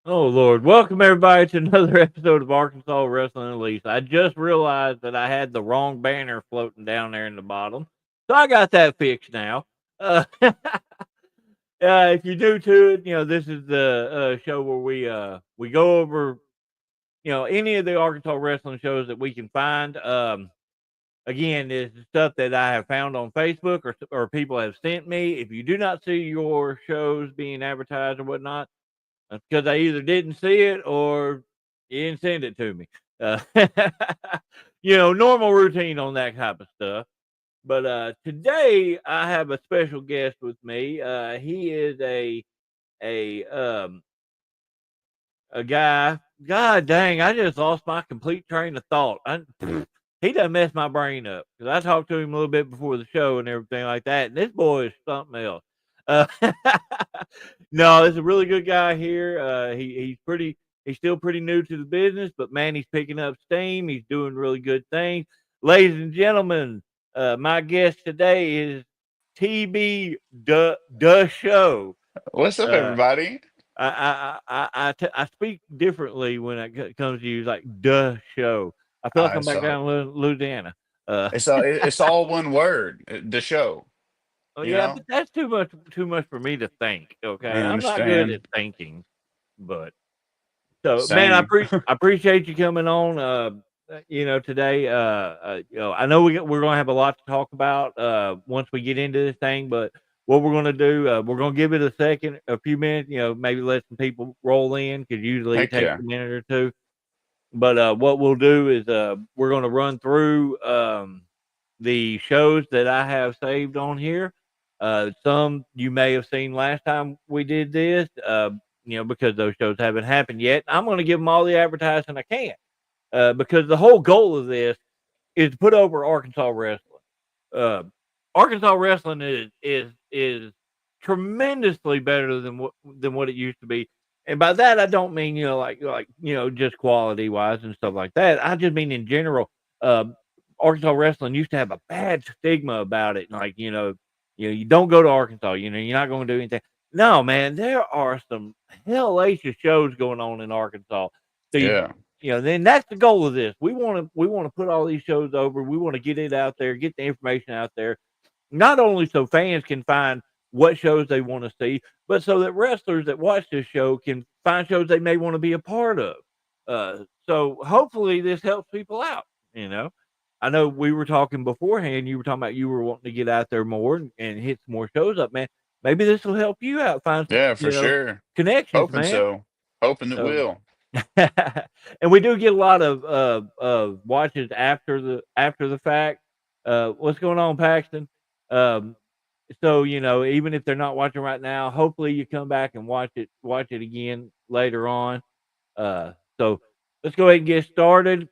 Oh Lord! Welcome everybody to another episode of Arkansas Wrestling Elite. I just realized that I had the wrong banner floating down there in the bottom, so I got that fixed now. If you're new to it, this is the show where we go over any of the Arkansas wrestling shows that we can find. Again, it's stuff that I have found on Facebook or people have sent me. If you do not see your shows being advertised or whatnot. That's because I either didn't see it or you didn't send it to me. Uh, normal routine on that type of stuff. But today I have a special guest with me. He is a um a guy. God dang! I just lost my complete train of thought. He done messed my brain up because I talked to him a little bit before the show and everything like that. And this boy is something else. Uh, no, it's a really good guy here. He's still pretty new to the business, but man, he's picking up steam. He's doing really good things. Ladies and gentlemen, my guest today is TB the Show. What's up, Uh, everybody? I speak differently when it comes to you, like the show. I feel like I'm It's back all down in Louisiana. Uh, it's all one word. The show, oh you yeah, know. but that's too much for me to think. I Okay, I'm not good at understand. thinking, but so man, Same. I appreciate you coming on. Today. I know we're gonna have a lot to talk about once we get into this thing, but what we're gonna do, we're gonna give it a few minutes. Maybe let some people roll in because usually it Heck takes yeah. a minute or two. But what we'll do is we're going to run through the shows that I have saved on here. Some you may have seen last time we did this, because those shows haven't happened yet. I'm going to give them all the advertising I can because the whole goal of this is to put over Arkansas wrestling. Uh, Arkansas wrestling is tremendously better than what it used to be, and by that I don't mean just quality wise and stuff like that. I just mean in general. Uh, Arkansas wrestling used to have a bad stigma about it, like you don't go to Arkansas. You're not going to do anything. No, man, there are some hellacious shows going on in Arkansas. So Yeah. then that's the goal of this. We want to put all these shows over. We want to get it out there, get the information out there, not only so fans can find what shows they want to see, but so that wrestlers that watch this show can find shows they may want to be a part of. So hopefully this helps people out. You know, I know we were talking beforehand. You were talking about you were wanting to get out there more and hit some more shows up, man. Maybe this will help you out, find some, Yeah, for sure. connections, Hoping man. so. Hoping it So will. and we do get a lot of watches after the fact. What's going on, Paxton? Um, so even if they're not watching right now, hopefully you come back and watch it again later on. So let's go ahead and get started.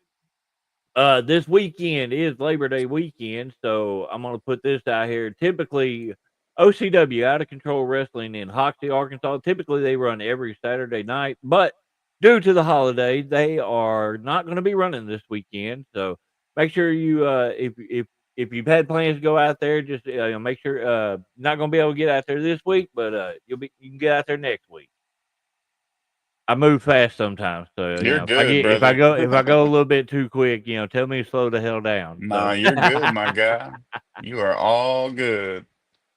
This weekend is Labor Day weekend, so I'm gonna put this out here. Typically, OCW Out of Control Wrestling in Hoxie, Arkansas. Typically, they run every Saturday night, but due to the holiday, they are not going to be running this weekend. So make sure you, if you've had plans to go out there, just make sure not going to be able to get out there this week, but you can get out there next week. I move fast sometimes, so You're if I good, get if I go a brother. little bit too quick, tell me to slow the hell down. So, Nah, you're good, my guy. You are all good.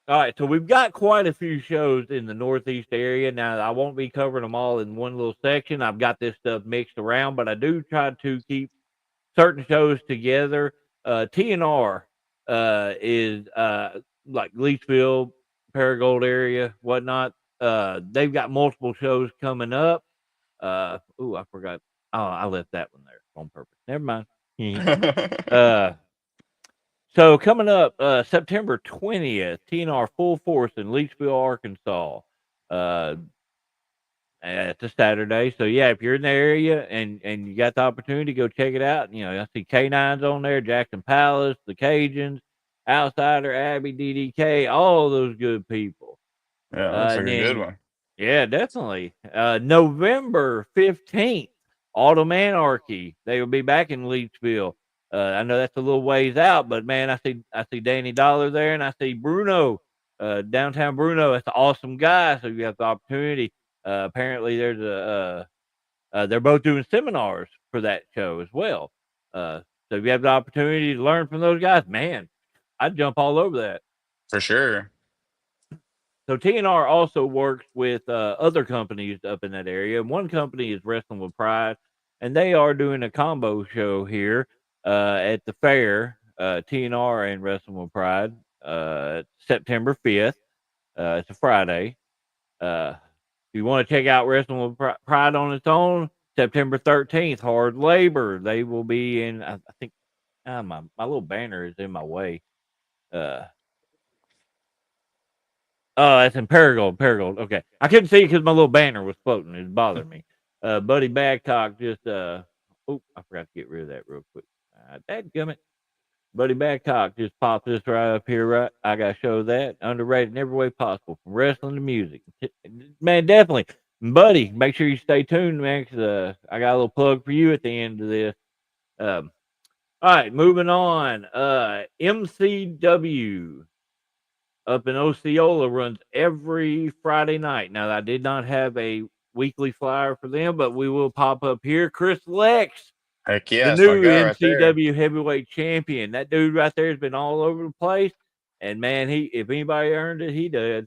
all right, so we've got quite a few shows in the Northeast area. Now, I won't be covering them all in one little section. I've got this stuff mixed around, but I do try to keep certain shows together. TNR is like Leachville, Paragould area, whatnot. They've got multiple shows coming up. I forgot. Oh, I left that one there on purpose. Never mind. uh, so coming up September 20th, TNR Full Force in Leachville, Arkansas. Uh, it's a Saturday, so yeah, if you're in the area and you got the opportunity, go check it out. I see K9s on there, Jackson Palace, the Cajuns, Outsider, Abby, DDK, all those good people. Yeah, looks like And a good then one. yeah, definitely. November 15th, Autumn Anarchy. They will be back in Leachville. I know that's a little ways out, but man, I see Danny Dollar there, and I see Bruno, downtown Bruno. That's an awesome guy. So you have the opportunity. Apparently, there's they're both doing seminars for that show as well. So if you have the opportunity to learn from those guys, man, I'd jump all over that. For sure. So TNR also works with other companies up in that area. One company is Wrestling with Pride, and they are doing a combo show here at the fair. TNR and Wrestling with Pride, September 5th. It's a Friday. If you want to check out Wrestling with Pride on its own, September 13th, Hard Labor. They will be in, I think, my little banner is in my way. Oh, that's in Paragould. Paragould. Okay. I couldn't see it because my little banner was floating. It bothered me. Buddy Babcock just, I forgot to get rid of that real quick. Dadgummit. Buddy Babcock just popped this right up here, right? I got to show that. Underrated in every way possible, from wrestling to music. Man, definitely. Buddy, make sure you stay tuned, man, because I got a little plug for you at the end of this. All right, moving on. MCW up in Osceola runs every Friday night. Now, I did not have a weekly flyer for them, but we will pop up here. Chris Lex, Heck yeah, the that's my new guy right there. MCW heavyweight champion. That dude right there has been all over the place. And man, if anybody earned it, he did.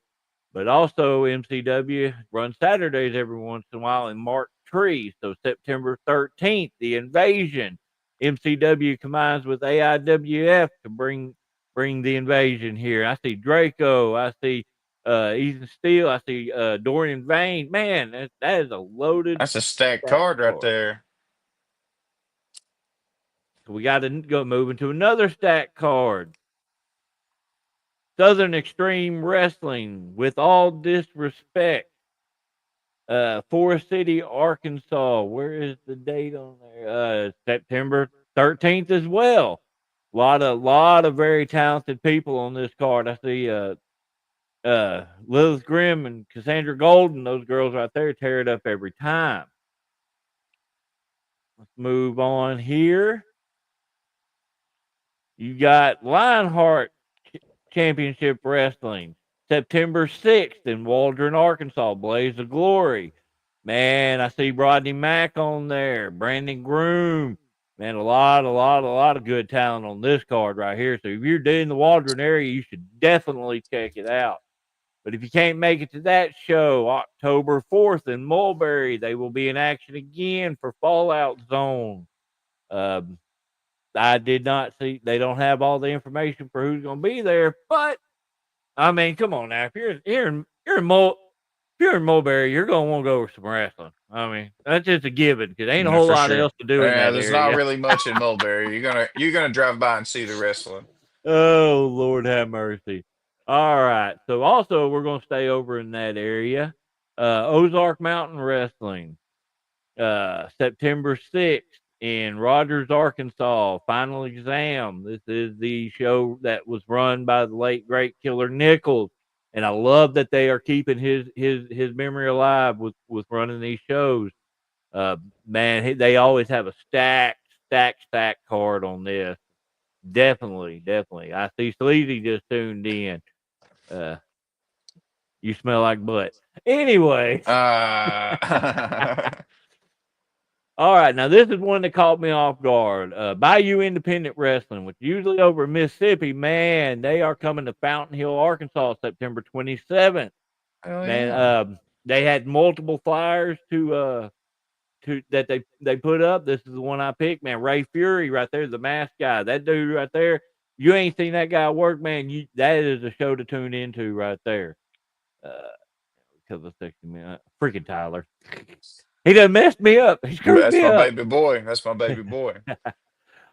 But also MCW runs Saturdays every once in a while in Mark Tree. So September 13th, the Invasion. MCW combines with AIWF to bring the Invasion here. I see Draco. I see Ethan Steele. I see Dorian Vane. Man, that is a loaded. That's a stacked card right there. So we got to go moving to another stack card. Southern Extreme Wrestling, with all disrespect. Forest City, Arkansas. Where is the date on there? September 13th as well. Lot of very talented people on this card. I see Lilith Grimm and Cassandra Golden. Those girls right there tear it up every time. Let's move on here. You got Lionheart Championship Wrestling, September 6th in Waldron, Arkansas. Blaze of Glory. Man, I see Rodney Mack on there. Brandon Groom. Man, a lot of good talent on this card right here. So if you're in the Waldron area, you should definitely check it out. But if you can't make it to that show, October 4th in Mulberry, they will be in action again for Fallout Zone. I did not see, they don't have all the information for who's going to be there, but I mean, come on now. If you're in Mulberry, you're going to want to go over some wrestling. I mean, that's just a given because ain't a whole lot else to do in that there's area. not really much in Mulberry. You're gonna drive by and see the wrestling. Oh, Lord have mercy. All right. So also we're going to stay over in that area. Ozark Mountain Wrestling, September 6th in Rogers, Arkansas. Final Exam. This is the show that was run by the late great Killer Nichols, and I love that they are keeping his memory alive with running these shows. Man, they always have a stacked card on this. Definitely. I see Sleazy just tuned in. You smell like butt. Anyway. All right, now this is one that caught me off guard. Bayou Independent Wrestling, which usually over in Mississippi, man, they are coming to Fountain Hill, Arkansas, September 27th. Man, they had multiple flyers that they put up. This is the one I picked, man. Ray Fury right there, the mask guy. That dude right there. You ain't seen that guy work, man. That is a show to tune into right there. Because of 60 minutes. Freaking Tyler. He done messed me up. He screwed me up. That's my baby boy. All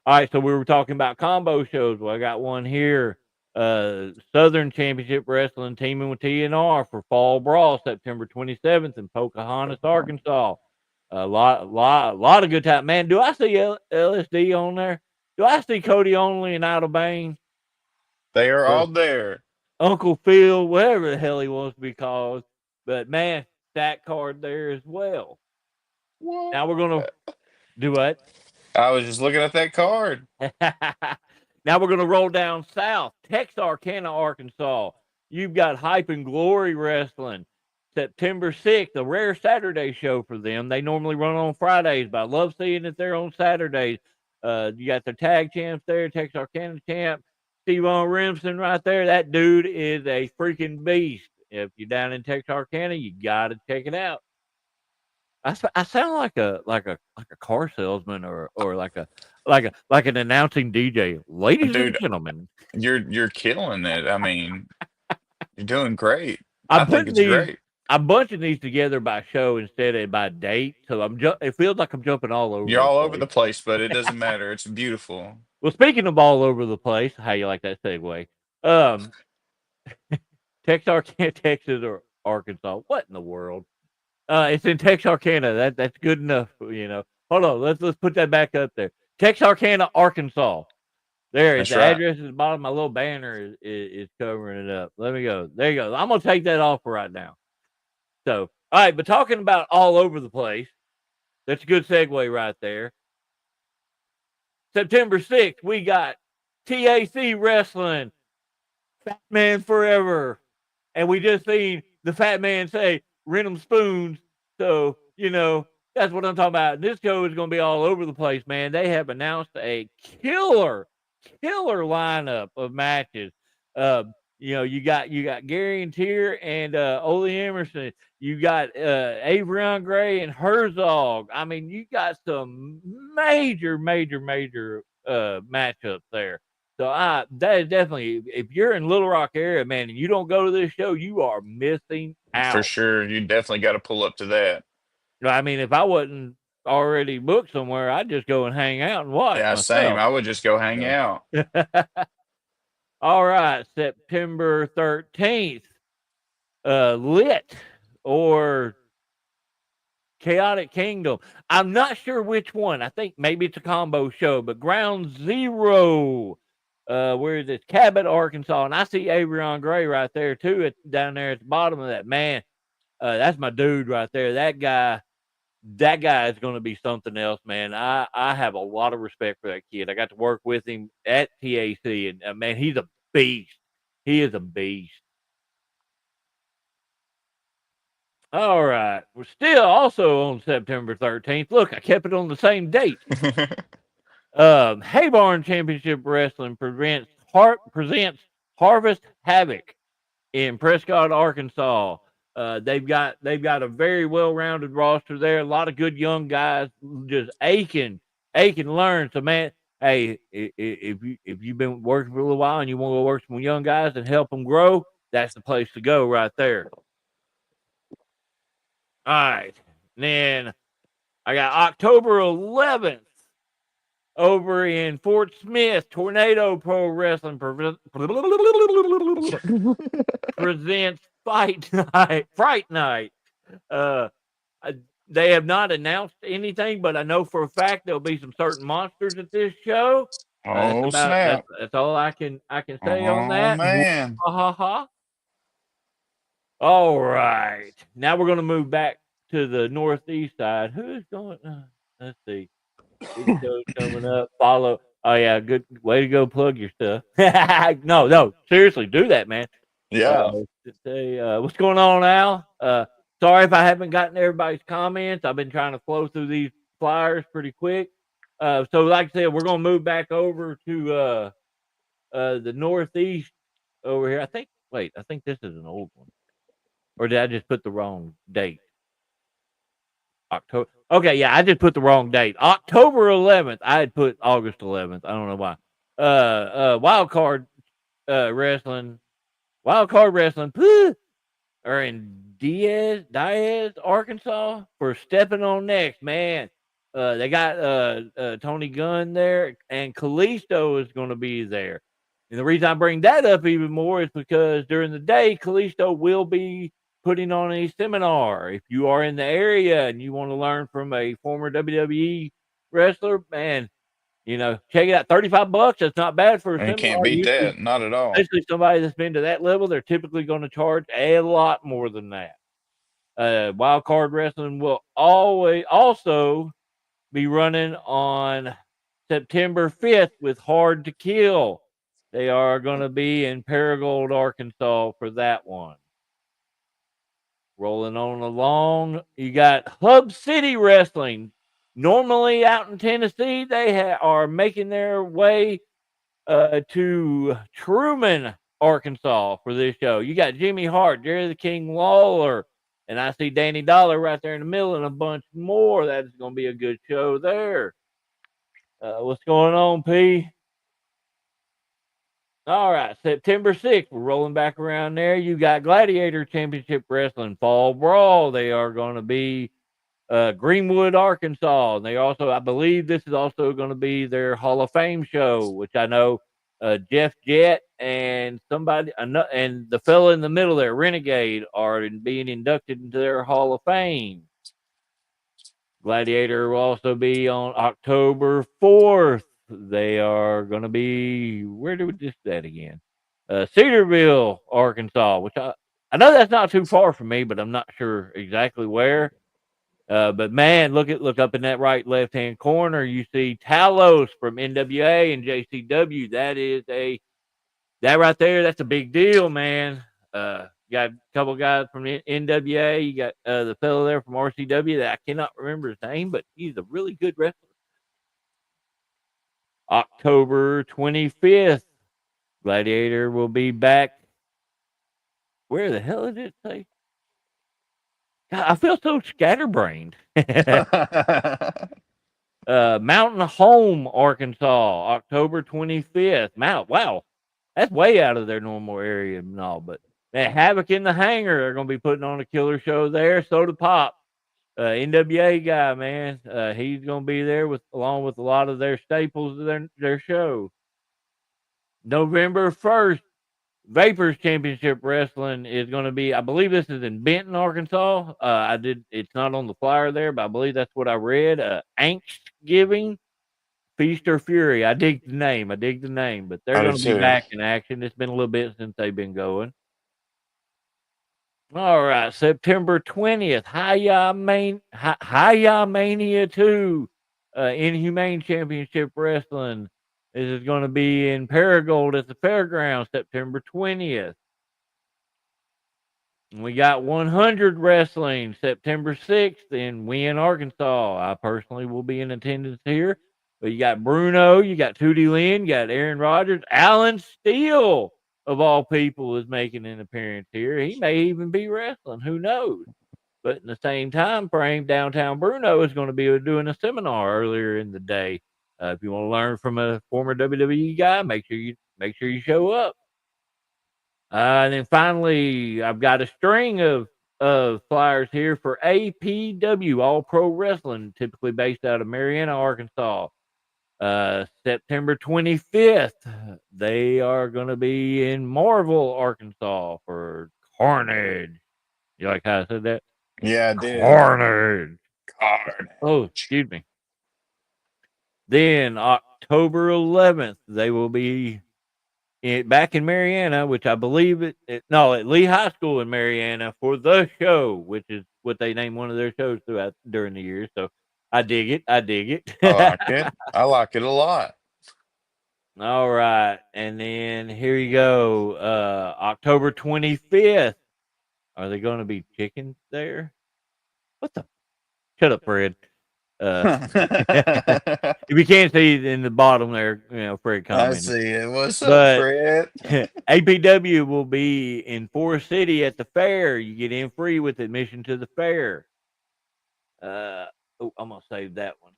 right, so we were talking about combo shows. Well, I got one here. Southern Championship Wrestling teaming with TNR for Fall Brawl, September 27th in Pocahontas, Arkansas. A lot of good time. Man, do I see LSD on there? Do I see Cody Only and Idle Bane? They are all there. Uncle Phil, whatever the hell he wants to be called. But man, that card there as well. What? Now we're going to do what? I was just looking at that card. Now we're going to roll down south. Texarkana, Arkansas. You've got Hype and Glory Wrestling. September 6th, a rare Saturday show for them. They normally run on Fridays, but I love seeing it there on Saturdays. You got the tag champs there, Texarkana champ, Steve-On Remsen right there. That dude is a freaking beast. If you're down in Texarkana, you got to check it out. I sound like a car salesman or like an announcing DJ. Ladies and Dude, gentlemen, you're killing it. I mean, you're doing great. I I'm think putting it's these. great. I'm bunching these together by show instead of by date, so it feels like I'm jumping all over You're the all over place. the place, but it doesn't matter. It's beautiful. Well, speaking of all over the place, how you like that segue? Texarkana, Texas, or Arkansas? What in the world? It's in Texarkana. That's good enough. Hold on. Let's put that back up there. Texarkana, Arkansas. There, That's the right. address at the bottom. My little banner is covering it up. Let me go. There you go. I'm gonna take that off for right now. So, all right, but talking about all over the place, that's a good segue right there. September 6th, we got TAC Wrestling, Fat Man Forever. And we just seen the Fat Man say, rent 'em spoons. So, that's what I'm talking about. This show is going to be all over the place, man. They have announced a killer lineup of matches. You got Gary and Tier and Ole Emerson. You got Avery Gray and Herzog. I mean, you got some major matchups there. So that is definitely, if you're in Little Rock area, man, and you don't go to this show, you are missing out. For sure. You definitely got to pull up to that. I mean, if I wasn't already booked somewhere, I'd just go and hang out and watch Yeah, myself. same. I would just go hang out. All right, September 13th, Lit or Chaotic Kingdom. I'm not sure which one. I think maybe it's a combo show, but Ground Zero. Where is this? Cabot, Arkansas, and I see Avery Gray right there too, down there at the bottom of that. Man, that's my dude right there. That guy is going to be something else, man. I have a lot of respect for that kid. I got to work with him at TAC, and man, he's a beast. He is a beast. All right, we're still also on September 13th. Look, I kept it on the same date. Haybarn Championship Wrestling presents Harvest Havoc in Prescott, Arkansas. They've got a very well-rounded roster there. A lot of good young guys just aching to learn. So, man, hey, if you've been working for a little while and you want to go work with some young guys and help them grow, that's the place to go right there. All right, then I got October 11th. Over in Fort Smith, Tornado Pro Wrestling presents Fright Night. They have not announced anything, but I know for a fact there'll be some certain monsters at this show. Oh, snap. That's all I can say on that. Man. Ha ha ha. All right, now we're going to move back to the northeast side. Who's going? Let's see. Videos coming up. Follow. Oh yeah, good way to go. Plug your stuff. No, seriously, do that, man. Yeah. What's going on, Al? Sorry if I haven't gotten everybody's comments. I've been trying to flow through these flyers pretty quick. So like I said, we're gonna move back over to the northeast over here. I think this is an old one, or did I just put the wrong date? October. Okay, yeah, I just put the wrong date. October 11th. I had put August 11th. I don't know why. Wild Card Wrestling. Wild Card Wrestling. Are in Diaz, Arkansas for Stepping on Next. Man, they got Tony Gunn there, and Kalisto is going to be there. And the reason I bring that up even more is because during the day, Kalisto will be putting on a seminar. If you are in the area and you want to learn from a former WWE wrestler, man, check it out. $35. That's not bad for a seminar. You can't beat that. Not at all. Especially somebody that's been to that level, they're typically going to charge a lot more than that. Wild Card Wrestling will also be running on September 5th with Hard to Kill. They are going to be in Paragould, Arkansas for that one. Rolling on along, you got Hub City Wrestling. Normally out in Tennessee, they are making their way to Truman, Arkansas for this show. You got Jimmy Hart, Jerry the King Lawler, and I see Danny Dollar right there in the middle and a bunch more. That's going to be a good show there. What's going on, P? All right, September 6th, we're rolling back around there. You got Gladiator Championship Wrestling Fall Brawl. They are going to be Greenwood, Arkansas. And they also, I believe, this is also going to be their Hall of Fame show, which I know Jeff Jett and somebody, and the fella in the middle there, Renegade, are being inducted into their Hall of Fame. Gladiator will also be on October 4th. They are going to be, where do we just that again? Cedarville, Arkansas, which I know that's not too far from me, but I'm not sure exactly where. But man, look up in that right left hand corner. You see Talos from NWA and JCW. That right there. That's a big deal, man. You got a couple guys from the NWA. You got the fellow there from RCW that I cannot remember his name, but he's a really good wrestler. October 25th, Gladiator will be back. Where the hell did it say? God, I feel so scatterbrained. Mountain Home, Arkansas, October 25th. Wow, that's way out of their normal area and all. But man, Havoc in the Hangar, they're going to be putting on a killer show there. Soda Pop, NWA guy, man, he's going to be there along with a lot of their staples of their show. November 1st, Vapors Championship Wrestling is going to be, I believe this is in Benton, Arkansas. It's not on the flyer there, but I believe that's what I read. Angstgiving, Feast or Fury. I dig the name, but they're going to be back in action. It's been a little bit since they've been going. All right, September 20th, Hiya Mania 2, Inhumane Championship Wrestling. This is going to be in Paragould at the fairgrounds, September 20th. We got 100 Wrestling, September 6th in Wynne, Arkansas. I personally will be in attendance here. But you got Bruno, you got Tootie Lynn, you got Aaron Rodgers. Alan Steele, of all people, is making an appearance here. He may even be wrestling. Who knows? But in the same time frame, Downtown Bruno is going to be doing a seminar earlier in the day. If you want to learn from a former WWE guy, make sure you show up. And then finally, I've got a string of flyers here for APW, All Pro Wrestling, typically based out of Marianna, Arkansas. September 25th, they are going to be in Marville, Arkansas for Carnage. You like how I said that? Yeah, I did. Carnage. Oh, excuse me. Then October 11th, they will be back in Marianna, which I believe at Lee High School in Marianna for the show, which is what they name one of their shows during the year. So I dig it. I like it. I like it a lot. All right. And then here you go. October 25th. Are they going to be chickens there? What the? Shut up, Fred. If you can't see in the bottom there, Fred commented. I see it. What's up, Fred? APW will be in Forest City at the fair. You get in free with admission to the fair. I'm going to save that one.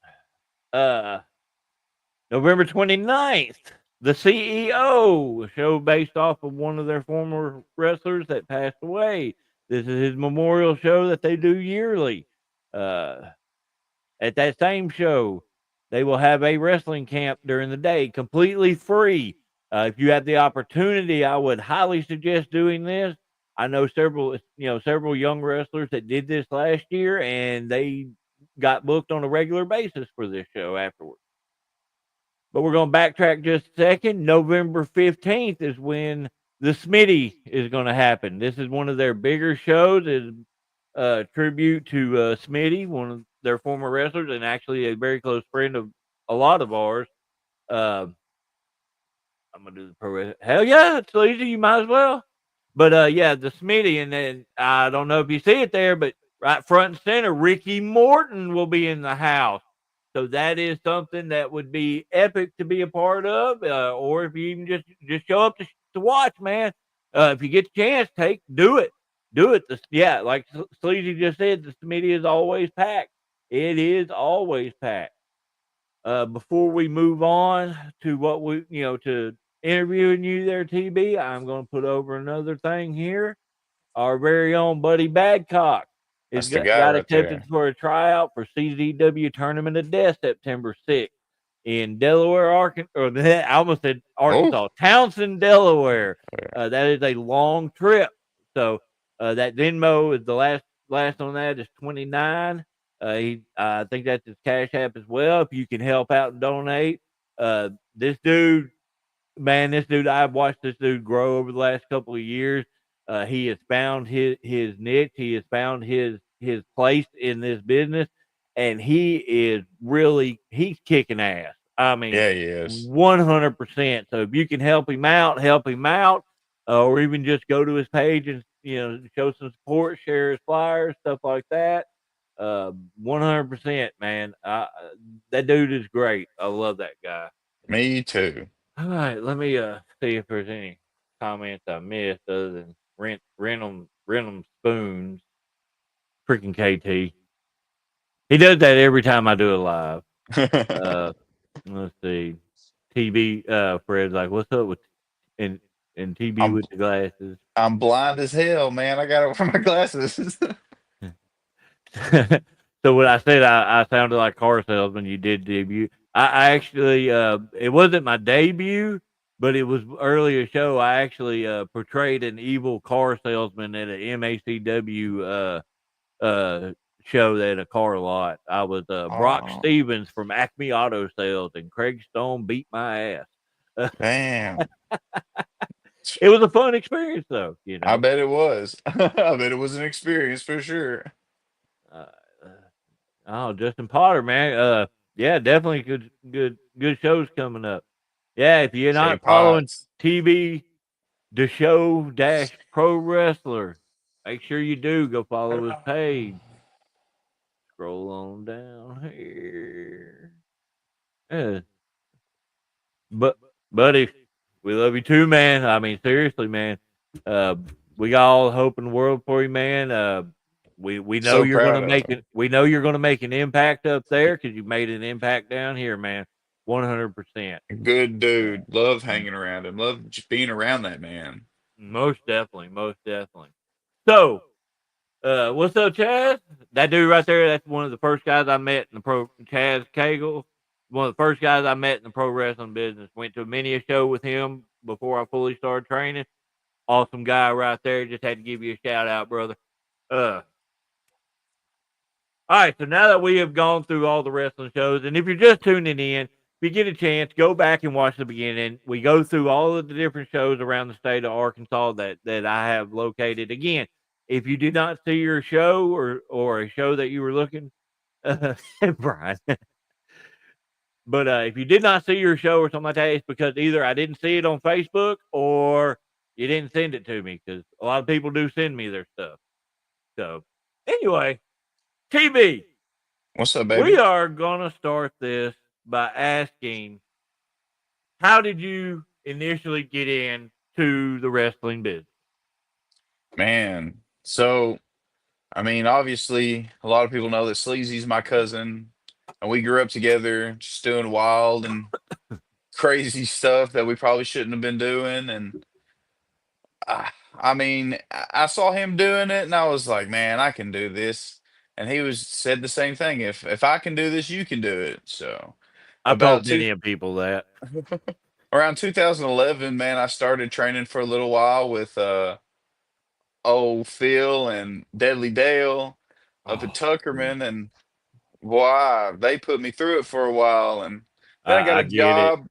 November 29th, the CEO, show based off of one of their former wrestlers that passed away. This is his memorial show that they do yearly. At that same show, they will have a wrestling camp during the day, completely free. If you have the opportunity, I would highly suggest doing this. I know several young wrestlers that did this last year, and they got booked on a regular basis for this show afterwards. But we're going to backtrack just a second. November 15th is when the Smitty is going to happen. This is one of their bigger shows. It's a tribute to Smitty, one of their former wrestlers, and actually a very close friend of a lot of ours. I'm going to do the pro wrestling. Hell yeah, it's easy. You might as well. But yeah, the Smitty, and then I don't know if you see it there, but right front and center, Ricky Morton will be in the house. So that is something that would be epic to be a part of, or if you even just show up to watch, man. If you get the chance, do it, do it. Yeah, like Sleazy just said, the Smitty is always packed. It is always packed. Before we move on to what to interviewing you there, TB, I'm going to put over another thing here. Our very own Buddy Badcock is That's the guy got right accepted there. for a tryout for CZW Tournament of Death September 6th in Delaware, Arkansas. Or I almost said Oh, Arkansas, Townsend, Delaware. That is a long trip. So that Venmo is the last on that is 29. I think that's his Cash App as well. If you can help out and donate, this dude, man, I've watched this dude grow over the last couple of years. He has found his niche. He has found his place in this business, and he's kicking ass. I mean, yeah, he is. 100%. So if you can help him out, or even just go to his page and show some support, share his flyers, stuff like that. 100%, man. That dude is great. I love that guy. Me too. All right, let me see if there's any comments I missed other than rent 'em spoons. Freaking KT. He does that every time I do it live. Let's see. TB Fred's like, what's up with and TB I'm with the glasses? I'm blind as hell, man. I gotta wear my glasses. So when I said I sounded like car salesman, you did debut. I actually it wasn't my debut, but it was earlier show. I actually portrayed an evil car salesman at a MACW show at a car lot. I was Brock Oh, Stevens from Acme Auto Sales, and Craig Stone beat my ass. damn. It was a fun experience, though. I bet it was. I bet it was an experience for sure. Uh, oh, Justin Potter, man. Yeah, definitely good shows coming up. Yeah, if you're J not following Pots. TV, the show dash pro wrestler, make sure you do go follow his page. Scroll on down here. Yeah. But buddy, we love you too, man. I mean, seriously, man. Uh, we got all the hope in the world for you, man. We know So you're proud gonna of make him. it. We know you're gonna make an impact up there because you made an impact down here, man. 100%. Good dude. Love hanging around him. Love just being around that man. Most definitely, most definitely. So, what's up, Chaz? That dude right there. That's one of the first guys I met in the pro. Chaz Cagle, one of the first guys I met in the pro wrestling business. Went to many a show with him before I fully started training. Awesome guy right there. Just had to give you a shout out, brother. All right, so now that we have gone through all the wrestling shows, and if you're just tuning in, if you get a chance, go back and watch the beginning. We go through all of the different shows around the state of Arkansas that I have located. Again, if you did not see your show or a show that you were looking, Brian, but if you did not see your show or something like that, it's because either I didn't see it on Facebook or you didn't send it to me because a lot of people do send me their stuff. So anyway, TB. What's up, We baby? are going to start this by asking, how did you initially get into the wrestling business? Man. So, I mean, obviously, a lot of people know that Sleazy's my cousin, and we grew up together, just doing wild and crazy stuff that we probably shouldn't have been doing. And I mean, I saw him doing it, and I was like, man, I can do this. And he was said the same thing. If I can do this, you can do it. So I've about told two many of people that. around 2011, man, I started training for a little while with old Phil and Deadly Dale up at Oh, man. Tuckerman, and boy, they put me through it for a while, and then I got I a get it. job.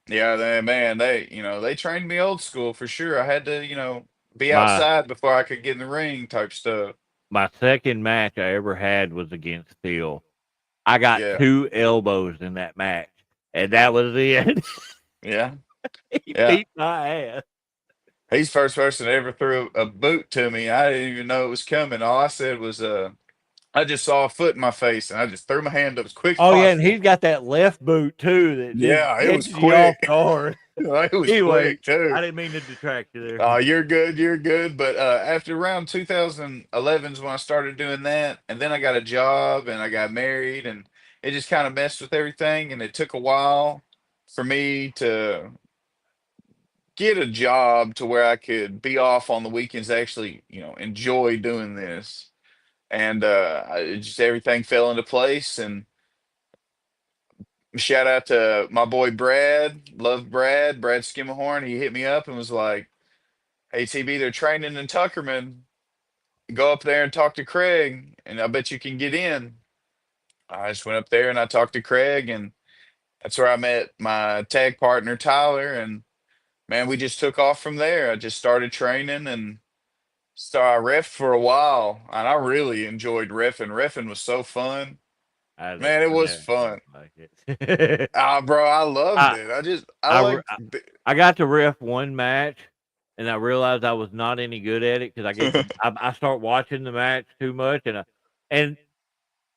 Yeah, man, they trained me old school for sure. I had to, be My outside before I could get in the ring type stuff. my second match I ever had was against Phil. I got Yeah, 2 elbows in that match, and that was it. yeah, He yeah. beat my ass. He's the first person that ever threw a boot to me. I didn't even know it was coming. All I said was, I just saw a foot in my face, and I just threw my hand up as quick as Oh yeah, and he's possible. got that left boot too that just Yeah, it was catches you off quick. guard. It was Anyway, quick too. I didn't mean to detract you there. You're good, you're good. But after around 2011 is when I started doing that, and then I got a job and I got married, and it just kind of messed with everything. And it took a while for me to get a job to where I could be off on the weekends, actually, enjoy doing this. And just everything fell into place. And shout out to my boy Brad, love Brad Skimmerhorn. He hit me up and was like, "Hey TB, they're training in Tuckerman. Go up there and talk to Craig, and I bet you can get in." I just went up there and I talked to Craig, and that's where I met my tag partner Tyler. And man, we just took off from there. I just started training, and so I reffed for a while, and I really enjoyed reffing. Reffing was so fun. I Man, it was never fun. like it. Ah, bro, I loved I it. I I like. I got to ref one match, and I realized I was not any good at it because I start watching the match too much, and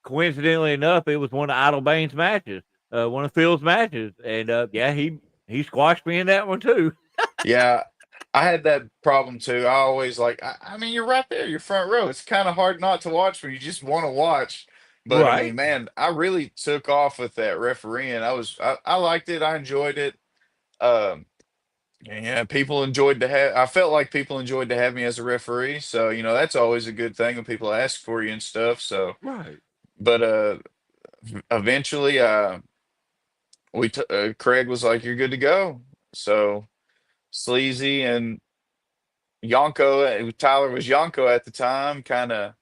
coincidentally enough, it was one of Idle Bane's matches, one of Phil's matches, and yeah, he squashed me in that one too. Yeah, I had that problem too. I always like, I mean, you're right there, you're front row. It's kind of hard not to watch when you just want to watch. But I Right. mean, man, I really took off with that refereeing. I liked it. I enjoyed it. Um, yeah, people enjoyed to have, I felt like people enjoyed to have me as a referee. So, that's always a good thing when people ask for you and stuff. So, Right. but, eventually, Craig was like, "You're good to go." So, Sleazy and Yonko, Tyler was Yonko at the time, kind of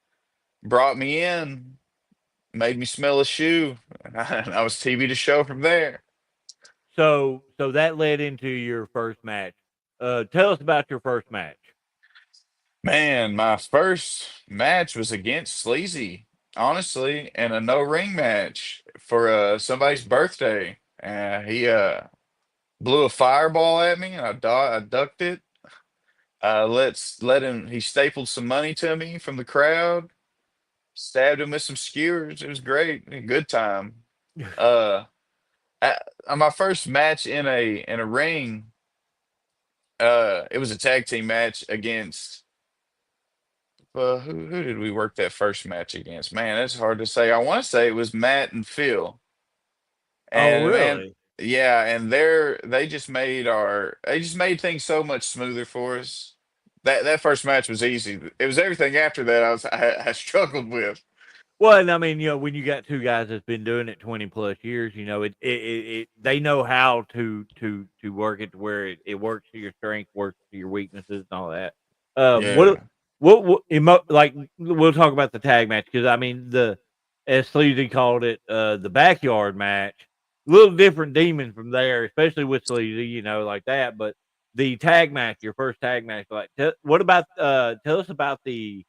brought me in, made me smell a shoe, and I was TV to show from there. So that led into your first match. Tell us about your first match. Man, my first match was against Sleazy, honestly, in a no ring match for somebody's birthday. He blew a fireball at me, and I ducked it. Let him. He stapled some money to me from the crowd. Stabbed him with some skewers. It was great. A good time. Uh, my first match in a ring, it was a tag team match against who did we work that first match against? Man, it's hard to say. I want to say it was Matt and Phil. Oh, And man, really? yeah, and they just made things so much smoother for us. That first match was easy. It was everything after that I struggled with. Well, and I mean, when you got two guys that's been doing it 20 plus years, they know how to work it to where it works to your strength, works to your weaknesses, and all that. Yeah. Like we'll talk about the tag match because I mean as Sleazy called it, the backyard match, a little different demon from there, especially with Sleazy, like that. But the tag match, your first tag match, like what about tell us about the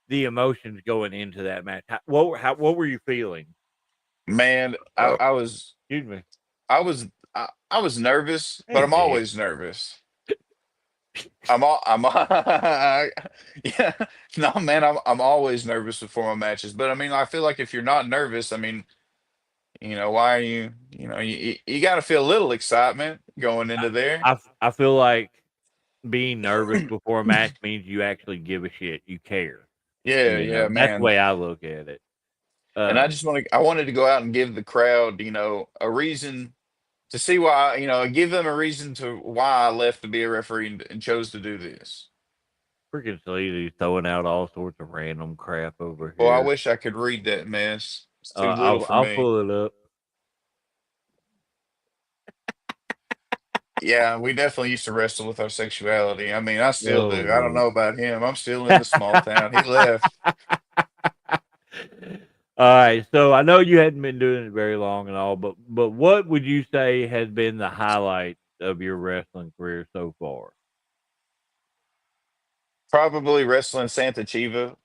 emotions going into that match. What were you feeling? Man, Excuse me. I was nervous, but Hey, I'm Nick. always nervous. Yeah, no, man, I'm always nervous before my matches. But I mean, I feel like if you're not nervous, I mean, why are you got to feel a little excitement going into there. I feel like being nervous before a match means you actually give a shit. You care. Yeah, yeah, That's the man. way I look at it. And Um, I wanted to go out and give the crowd, a reason to see why, give them a reason to why I left to be a referee and chose to do this. Freaking Sleazy throwing out all sorts of random crap over Well, I here. wish I could read that mess. It's too little for I'll me. pull it up. Yeah, we definitely used to wrestle with our sexuality. I mean, I still Oh do. I don't Lord. know about him. I'm still in the small town. He left. All right, so I know you hadn't been doing it very long and all, but what would you say has been the highlight of your wrestling career so far? Probably wrestling Santa Chiva.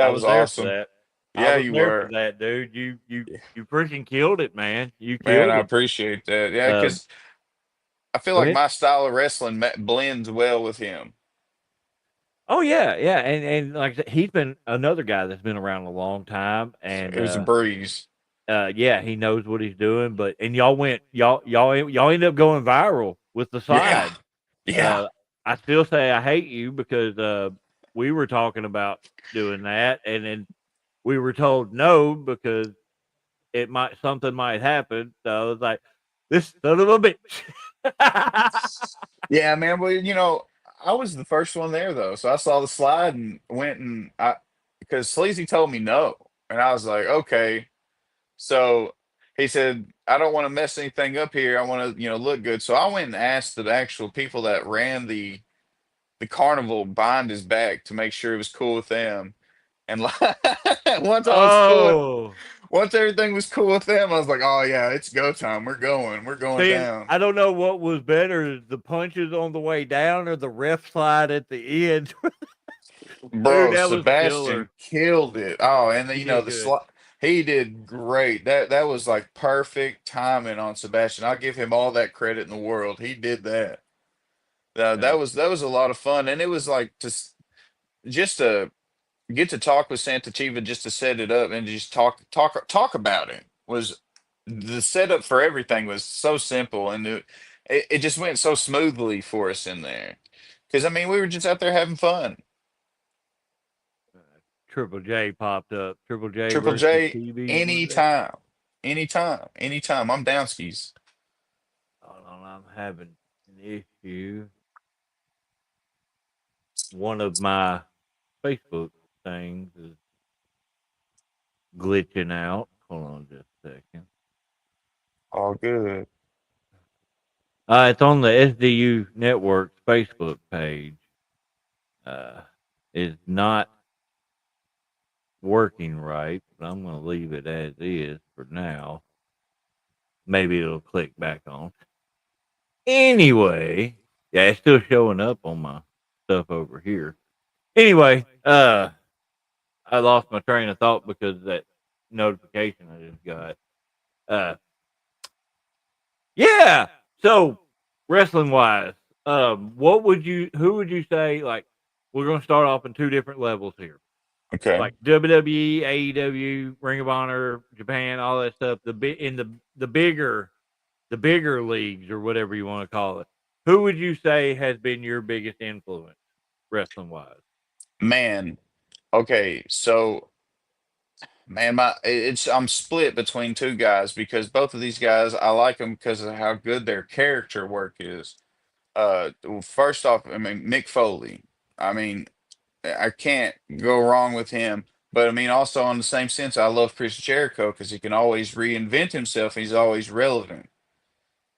I That was was there for awesome. that. I Yeah, was you there for were. that, dude. You freaking killed it, man. You Man, killed I it. appreciate that. Yeah, Um, because I feel Go like ahead. my style of wrestling blends well with him. Oh yeah, yeah, and like I said, he's been another guy that's been around a long time, and It was a breeze. yeah, he knows what he's doing. But and y'all ended up going viral with the Yeah, slide. yeah, Uh, I still say I hate you because we were talking about doing that, and then we were told no because something might happen. So I was like, this son of a bitch. yeah, man. Well, I was the first one there though, so I saw the slide and went and I because Sleazy told me no, and I was like, okay. So he said, I don't want to mess anything up here. I want to, look good. So I went and asked the actual people that ran the carnival behind his back to make sure it was cool with them. And like, once I was cool with, Oh, once everything was cool with them, I was like, oh yeah, it's go time. We're going see, down. I don't know what was better, the punches on the way down or the ref slide at the end. Dude, Bro, that was Sebastian killer. killed it. Oh, and He the did good. slot, he did great. That was like perfect timing on Sebastian. I'll give him all that credit in the world. He did that. Yeah. That was a lot of fun, and it was like just to get to talk with Santa Chiva, just to set it up and just talk about it. Was the setup for everything was so simple, and it just went so smoothly for us in there. Because I mean, we were just out there having fun. Uh, Triple J popped up. Triple J Triple versus J, TV. What is that? anytime, anytime. I'm downskis. Hold on, I'm having an issue. One of my Facebook things is glitching out. Hold on just a second. All good. It's on the SDU Network's Facebook page. Uh, it's not working right, but I'm going to leave it as is for now. Maybe it'll click back on. Anyway, yeah, it's still showing up on my stuff over here. Anyway, I lost my train of thought because of that notification I just got. Uh, yeah. So wrestling wise, who would you say, like, we're going to start off in two different levels here, Okay. like WWE, AEW, Ring of Honor, Japan, all that stuff. In the bigger leagues or whatever you want to call it. Who would you say has been your biggest influence wrestling wise? Man. Okay. So, man, I'm split between two guys because both of these guys I like them because of how good their character work is. Well, first off, I mean Mick Foley. I mean, I can't go wrong with him. But I mean, also on the same sense, I love Chris Jericho because he can always reinvent himself. He's always relevant,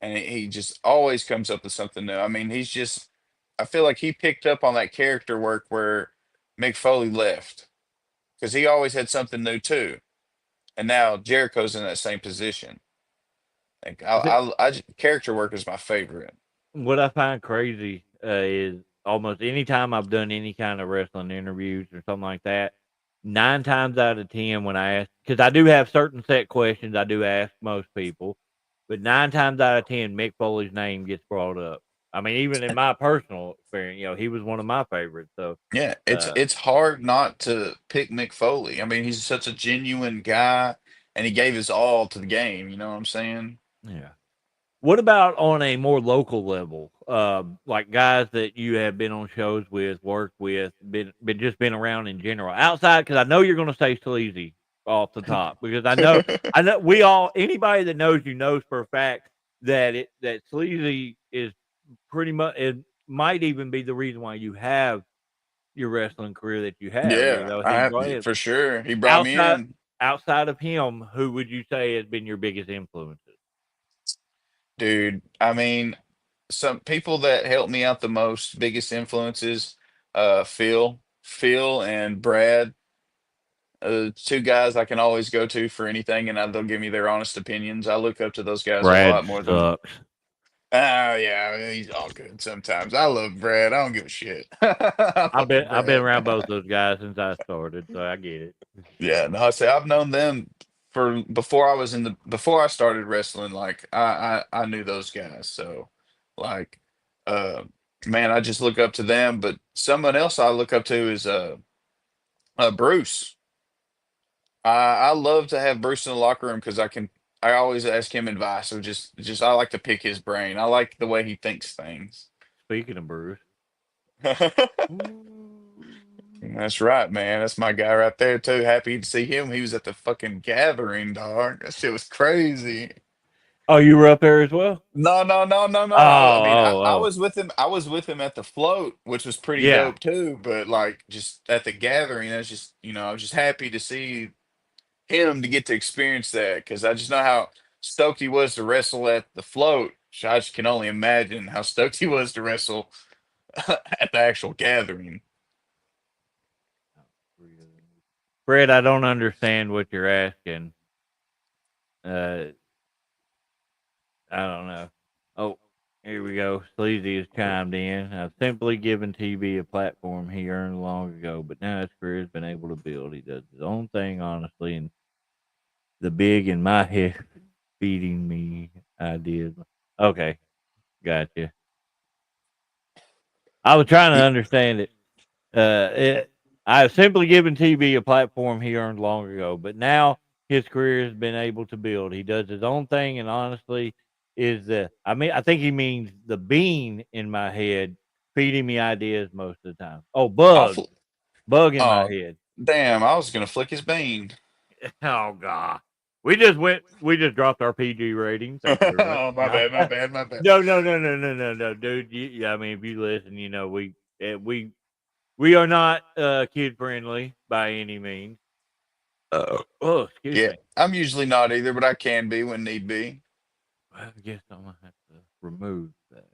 and he just always comes up with something new. I mean, I feel like he picked up on that character work where Mick Foley left because he always had something new too. And now Jericho's in that same position. Like character work is my favorite. What I find crazy is almost any time I've done any kind of wrestling interviews or something like that, 9 times out of 10 when I ask, because I do have certain set questions I do ask most people, but 9 times out of 10, Mick Foley's name gets brought up. I mean, even in my personal experience, he was one of my favorites. So, Yeah, it's uh, it's hard not to pick Mick Foley. I mean, he's such a genuine guy, and he gave his all to the game. You know what I'm saying? yeah. What about on a more local level? Like guys that you have been on shows with, worked with, been around in general. Outside, because I know you're going to say sleazy off the top, because I know we all anybody that knows you knows for a fact that sleazy is pretty much it might even be the reason why you have your wrestling career that you have. Yeah, He brought it for sure. He brought me outside in. outside of him. Who would you say has been your biggest influences? Dude, I mean, some people that helped me out the most, biggest influences, Phil and Brad, two guys I can always go to for anything, and they'll give me their honest opinions. I look up to those guys a Brad lot more than. sucks. Oh yeah, I mean, he's all good sometimes. I love Brad. I don't give a shit. I I've love been Brad. around both those guys since I started, so I get it. Yeah, no, I say I've known them before I started wrestling. Like I knew those guys, so Like, man, I just look up to them. But someone else I look up to is Bruce. I love to have Bruce in the locker room because I always ask him advice. So just I like to pick his brain. I like the way he thinks things. Speaking of Bruce, ooh, That's right, man. That's my guy right there too. Happy to see him. He was at the fucking gathering, dog. That shit was crazy. oh, you were up there as well? No, no, no, no, no. Oh, I mean, I oh, was with him. I was with him at the float, which was pretty yeah. dope too. But like, just at the gathering, I was just, I was just happy to see him to get to experience that because I just know how stoked he was to wrestle at the float. So I just can only imagine how stoked he was to wrestle at the actual gathering. Fred, I don't understand what you're asking. Uh, I don't know. Oh, here we go. Sleazy has chimed in. I've simply given TV a platform he earned long ago, but now his career has been able to build. He does his own thing, honestly, and the big in my head feeding me ideas. Okay, gotcha. I was trying to Ye- understand it. I've simply given TV a platform he earned long ago, but now his career has been able to build. He does his own thing, and honestly, I think he means the bean in my head feeding me ideas most of the time. Oh, I'll bug in my oh, head. damn! I was gonna flick his bean. Oh God, we just dropped our PG rating. Thank you very much. Oh, my bad, my bad, my bad. No, dude. Yeah, I mean, if you listen, we are not kid friendly by any means. Oh, excuse Yeah, me. I'm usually not either, but I can be when need be. Well, I guess I'm gonna have to remove that.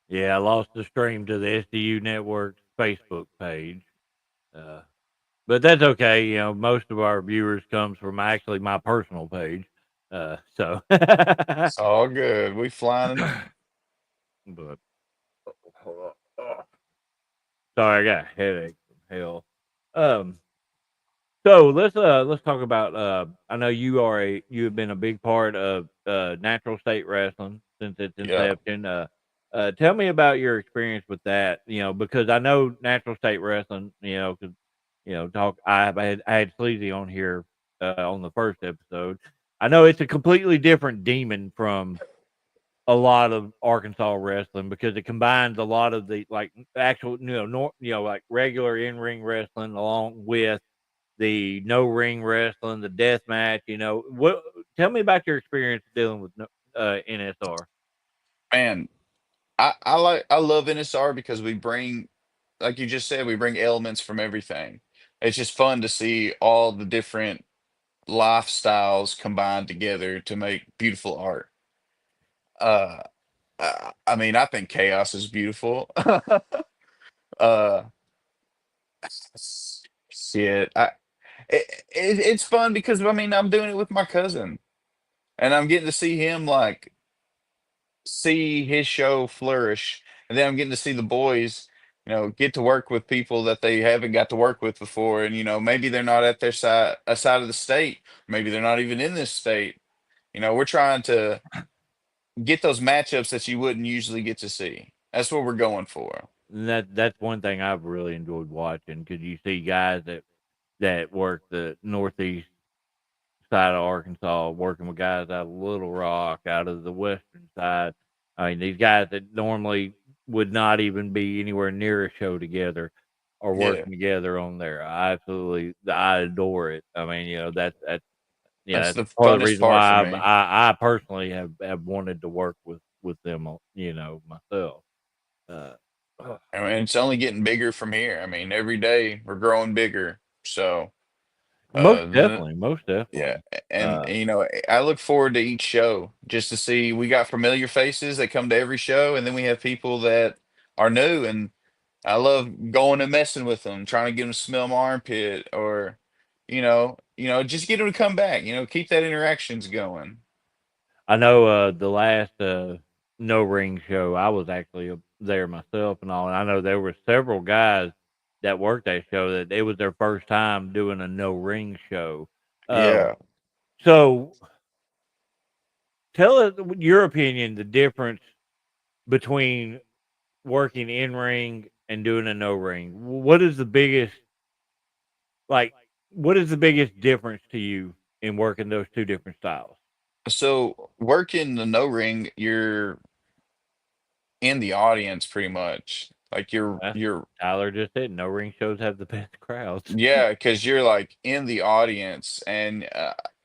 Yeah, I lost the stream to the SDU Network's Facebook page, uh, but that's okay. You know, most of our viewers comes from actually my personal page, so. It's all good. We flying. But sorry, I got a headache from hell. Um, So let's talk about I know you have been a big part of Natural State Wrestling since its Yeah, inception. Tell me about your experience with that. You know, because I know Natural State Wrestling. You know, because talk. I had Sleazy on here on the first episode. I know it's a completely different demon from a lot of Arkansas wrestling because it combines a lot of the like actual like regular in ring wrestling along with the no ring wrestling, the death match. You know, what? Tell me about your experience dealing with NSR. man. I love NSR because we bring, like you just said, we bring elements from everything. It's just fun to see all the different lifestyles combined together to make beautiful art. Uh, I mean, I think chaos is beautiful. uh, shit, it's fun because I mean I'm doing it with my cousin, and I'm getting to see him like see his show flourish, and then I'm getting to see the boys, get to work with people that they haven't got to work with before, and maybe they're not at their side, a side of the state, maybe they're not even in this state. We're trying to get those matchups that you wouldn't usually get to see. That's what we're going for. And that's one thing I've really enjoyed watching because you see guys that work the northeast side of Arkansas working with guys out of Little Rock, out of the western side. I mean, these guys that normally would not even be anywhere near a show together are Yeah, working together on there. I adore it. I mean, that's that's the part of the funnest reason part for why me. I personally have wanted to work with them, myself. Uh, ugh. I mean, it's only getting bigger from here. I mean, every day we're growing bigger. So, uh, the, Most yeah, definitely. Uh, I look forward to each show just to see. We got familiar faces that come to every show, and then we have people that are new, and I love going and messing with them, trying to get them to smell my armpit, or just get them to come back. Keep that interactions going. I know the last no ring show I was actually there myself and all, and I know there were several guys that worked that show that it was their first time doing a no ring show. Um, Yeah, so tell us your opinion, the difference between working in ring and doing a no ring. What is the biggest like? What is the biggest difference to you in working those two different styles? So working the no ring, you're in the audience pretty much. Like That's you're Tyler just said. No ring shows have the best crowds. yeah, because you're like in the audience, and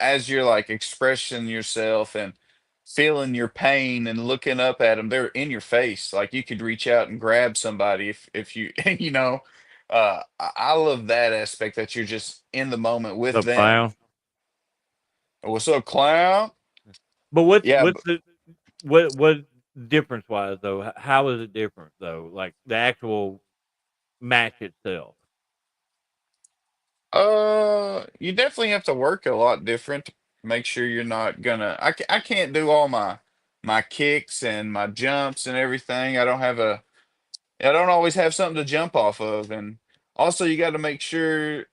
as you're like expressing yourself and feeling your pain and looking up at them, they're in your face. Like you could reach out and grab somebody if you you know. I love that aspect that you're just in the moment with The them. clown. What's up, clown? But what's Yeah, what's the what difference wise though? How is it different though? Like the actual match itself. you definitely have to work a lot different. Make sure you're not gonna. I can't do all my kicks and my jumps and everything. I don't always have something to jump off of, and also you got to make sure.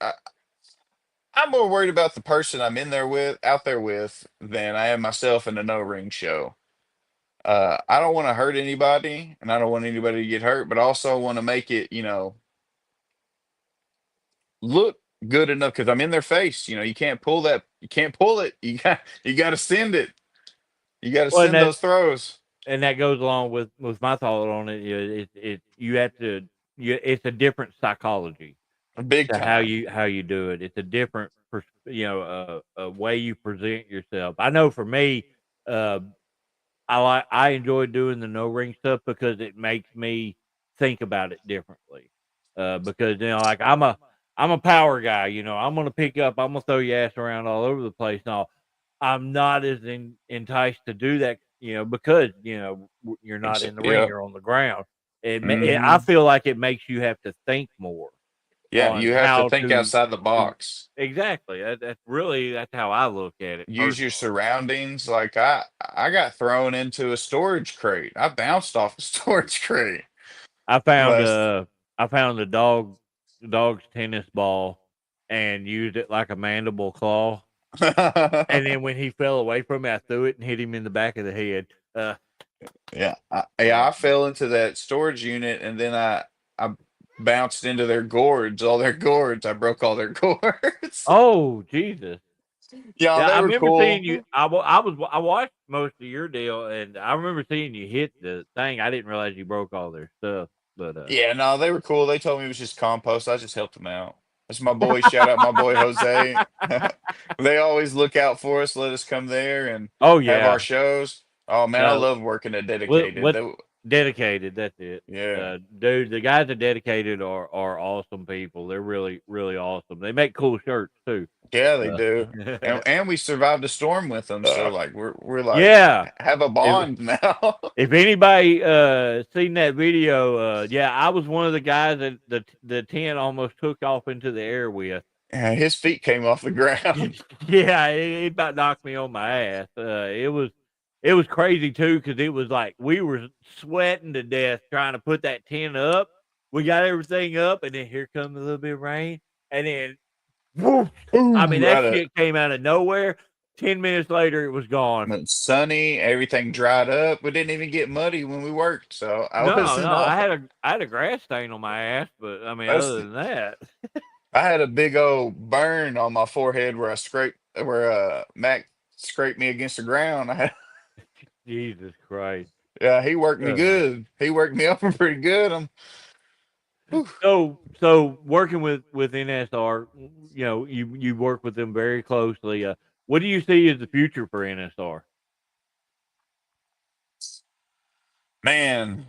I'm more worried about the person I'm in there with, out there with, than I am myself in a no ring show. I don't want to hurt anybody, and I don't want anybody to get hurt, but I also want to make it, look good enough because I'm in their face. You can't pull that. You can't pull it. You got to send it. You got to Well, send those throws. and that goes along with my thought on it. It you have to it's a different psychology Big to time. how you do it. It's a different a way you present yourself. I know for me, uh, I enjoy doing the no ring stuff because it makes me think about it differently. Because like I'm a power guy. I'm gonna pick up. I'm gonna throw your ass around all over the place. Now I'm not as enticed to do that. Because you're not in the ring. Yeah. You're on the ground. I Hmm. feel like it makes you have to think more Yeah. on You have to how think outside the to box. exactly. That's how I look at it Use your personally. surroundings. Like I got thrown into a storage crate. I bounced off a storage crate. I found Last uh I found dog's tennis ball and used it like a mandible claw. And then when he fell away from me, I threw it and hit him in the back of the head. Uh, yeah, I fell into that storage unit, and then I bounced into their gourds, all their gourds. I broke all their gourds. oh Jesus! Yeah, Yeah, they I were remember seeing cool. you. I watched most of your deal, and I remember seeing you hit the thing. I didn't realize you broke all their stuff, but Yeah, no, they were cool. They told me it was just compost. I just helped them out. That's my boy. Shout out my boy Jose. They always look out for us, let us come there and oh have our yeah, shows. Oh man, I no, love working at Dedicated. what dedicated? That's it, Yeah, dude. The guys that dedicated are awesome people. They're really really awesome. They make cool shirts too. yeah, they Uh, do. And we survived a storm with them, so like we're like yeah, have a if bond now. if anybody seen that video, yeah, I was one of the guys that the tent almost took off into the air with. Yeah, his feet came off the ground. Yeah, it about knocked me on my ass. It was crazy too because it was like we were sweating to death trying to put that tent up. We got everything up, and then here comes a little bit of rain, and then woof, I Ooh, mean that shit came out of nowhere. 10 minutes later, it was gone. it's sunny, everything dried up. We didn't even get muddy when we worked, so I No, wasn't no, all. I had a grass stain on my ass, but I mean, That's other than that, I had a big old burn on my forehead where Mac scraped me against the ground. Jesus Christ. Yeah, he worked me Uh, good. He worked me up pretty good. Whew. so working with NSR, you work with them very closely. What do you see as the future for NSR? Man,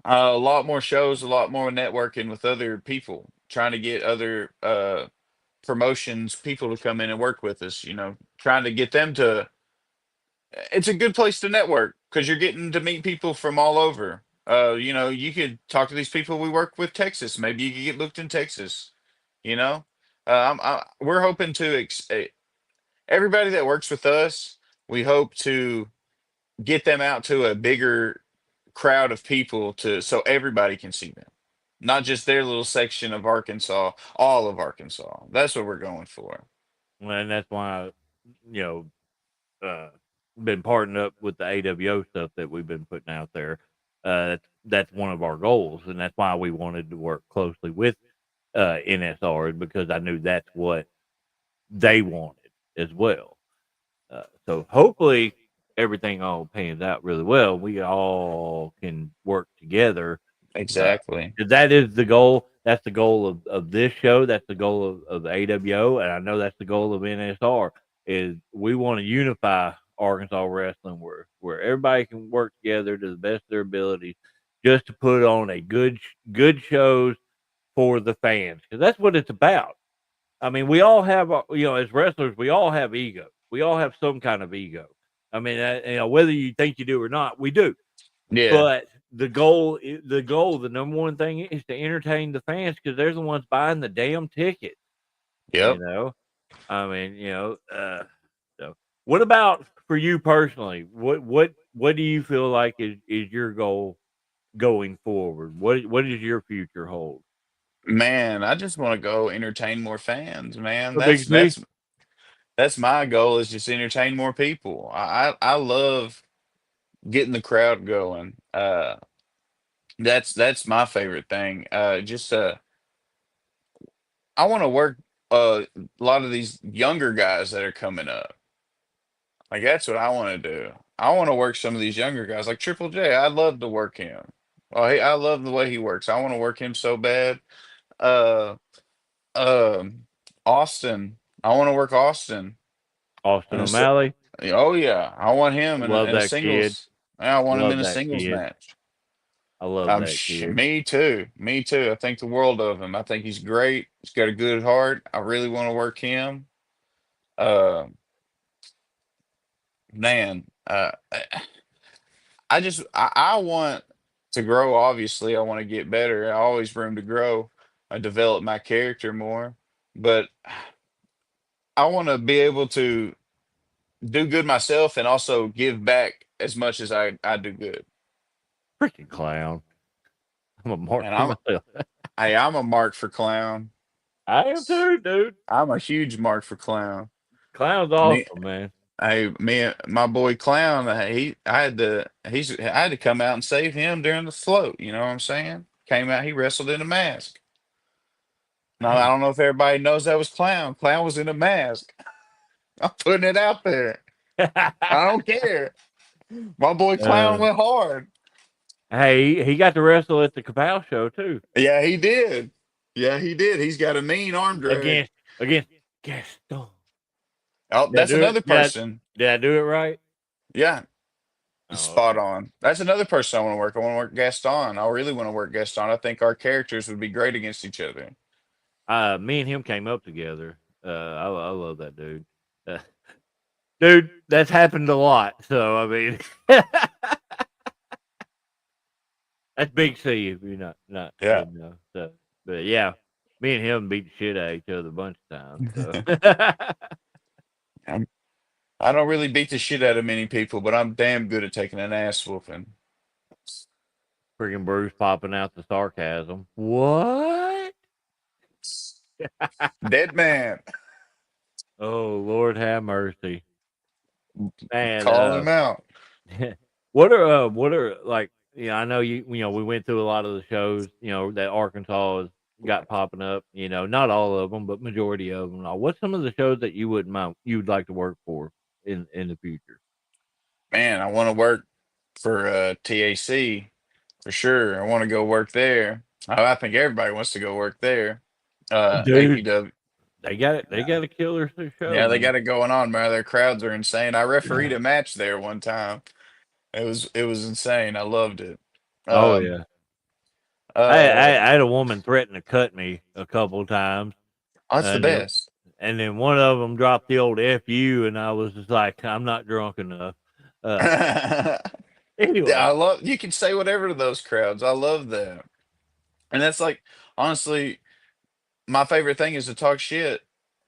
a lot more shows, a lot more networking with other people, trying to get other promotions, people to come in and work with us. Trying to get them to. It's a good place to network because you're getting to meet people from all over. You could talk to these people we work with Texas. Maybe you could get booked in Texas. You know, we're hoping to everybody that works with us. We hope to get them out to a bigger crowd of people to so everybody can see them, not just their little section of Arkansas, all of Arkansas. That's what we're going for. And that's why, you know, uh, been partnering up with the AWO stuff that we've been putting out there. That's one of our goals, and that's why we wanted to work closely with NSR, because I knew that's what they wanted as well. So hopefully everything all pans out really well. We all can work together. Uh, Exactly. 'Cause that is the goal. That's the goal of this show. That's the goal of the AWO, and I know that's the goal of NSR. Is we want to unify Arkansas wrestling, where everybody can work together to the best of their abilities, just to put on a good shows for the fans, because that's what it's about. I mean, we all have, as wrestlers, we all have ego. We all have some kind of ego. I mean, whether you think you do or not, we do. Yeah. But the number one thing is to entertain the fans, because they're the ones buying the damn ticket. You Yep. know, I mean, so what about for you personally? What do you feel like is your goal going forward? What does your future hold? Man, I just want to go entertain more fans, man. A That's big C. that's that's my goal, is just entertain more people. I love getting the crowd going. That's my favorite thing. Just I want to work a lot of these younger guys that are coming up. Like that's what I want to do. I want to work some of these younger guys, like Triple J. I'd love to work him. Oh, I love the way he works. I want to work him so bad. Uh, um, Austin. I want to work Austin. Austin And O'Malley. oh yeah, I want him in Love a that kid. singles. I want him Love in a that singles kid. match. I love that kid. Me too. Me too. I think the world of him. I think he's great. He's got a good heart. I really want to work him. Uh, man, I want to grow. Obviously, I want to get better. I always room to grow. I develop my character more, but I want to be able to do good myself and also give back as much as I do good. Freaking clown. I'm a mark And for myself. I'm a mark for clown. I am too, dude. I'm a huge mark for clown. Clown's Me, awesome, man. my boy clown. I had to come out and save him during the float. You know what I'm saying? Came out. He wrestled in a mask. Now I Hey. don't know if everybody knows that was clown. Clown was in a mask. I'm putting it out there. I don't care. My boy clown uh, went hard. hey, he got to wrestle at the Kapow show too. Yeah, he did. Yeah, he did. He's got a mean arm drag. Against Gaston. Oh, Did I that's do it? another person. Did I do it right? Yeah, Oh, spot okay. on. That's another person I want to work. I want to work Gaston. I really want to work Gaston. I think our characters would be great against each other. Me and him came up together. I love that dude. Uh, dude, that's happened a lot. So I mean, that's Big C if you're not Yeah. didn't know. So, but yeah, me and him beat the shit out of each other a bunch of times. So I'm, I don't really beat the shit out of many people, but I'm damn good at taking an ass whooping. freaking Bruce popping out the sarcasm. What? Dead man. Oh Lord, have mercy, man. Call him out. What are like? Yeah, I know we went through a lot of the shows. That Arkansas has got popping up. Not all of them, but majority of them. What's some of the shows that you wouldn't mind you'd like to work for in the future? Man, I want to work for TAC for sure. I want to go work there. I think everybody wants to go work there. Dude, APW. they got it. They Yeah, got a killer show, yeah, they man. got it going on, man. Their crowds are insane. I refereed a match there one time. It was insane. I loved it. Oh Um, yeah. uh, I had a woman threaten to cut me a couple of times, that's the and then best. one of them dropped the old "fu," and I was just like, I'm not drunk enough. Uh, Yeah, anyway, you can say whatever to those crowds. I love that. And that's like, honestly, my favorite thing is to talk shit.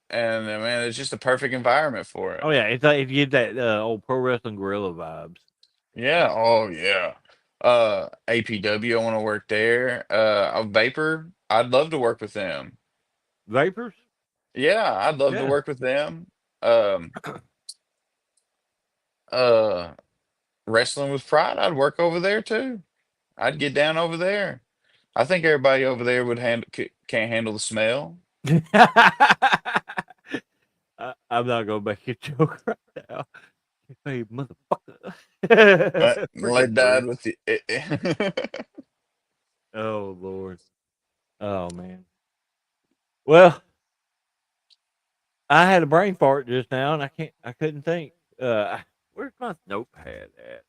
And man, it's just a perfect environment for it. oh yeah, it's like you get that old pro wrestling gorilla vibes. Yeah. Oh yeah. APW, I want to work there. Vapor, I'd love to work with them. Vapors, Yeah, I'd love to yeah. work with them. Um, uh Wrestling with Pride, I'd work over there too. I'd get down over there. I think everybody over there would can't handle the smell. I'm not gonna make a joke right now. Hey, motherfucker! Let Freaking died bird. with the. Oh Lord. Oh man. Well, I had a brain fart just now, and I couldn't think. Where's my notepad at?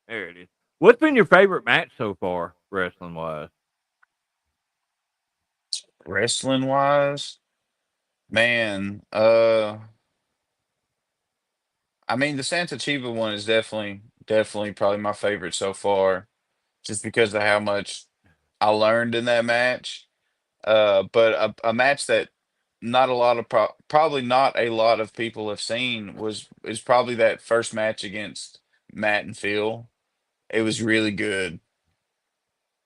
There it is. What's been your favorite match so far, wrestling wise? Wrestling wise, man. I mean, the Santa Chiva one is definitely probably my favorite so far, just because of how much I learned in that match. But a match that not a lot of probably not a lot of people have seen is probably that first match against Matt and Phil. It was really good.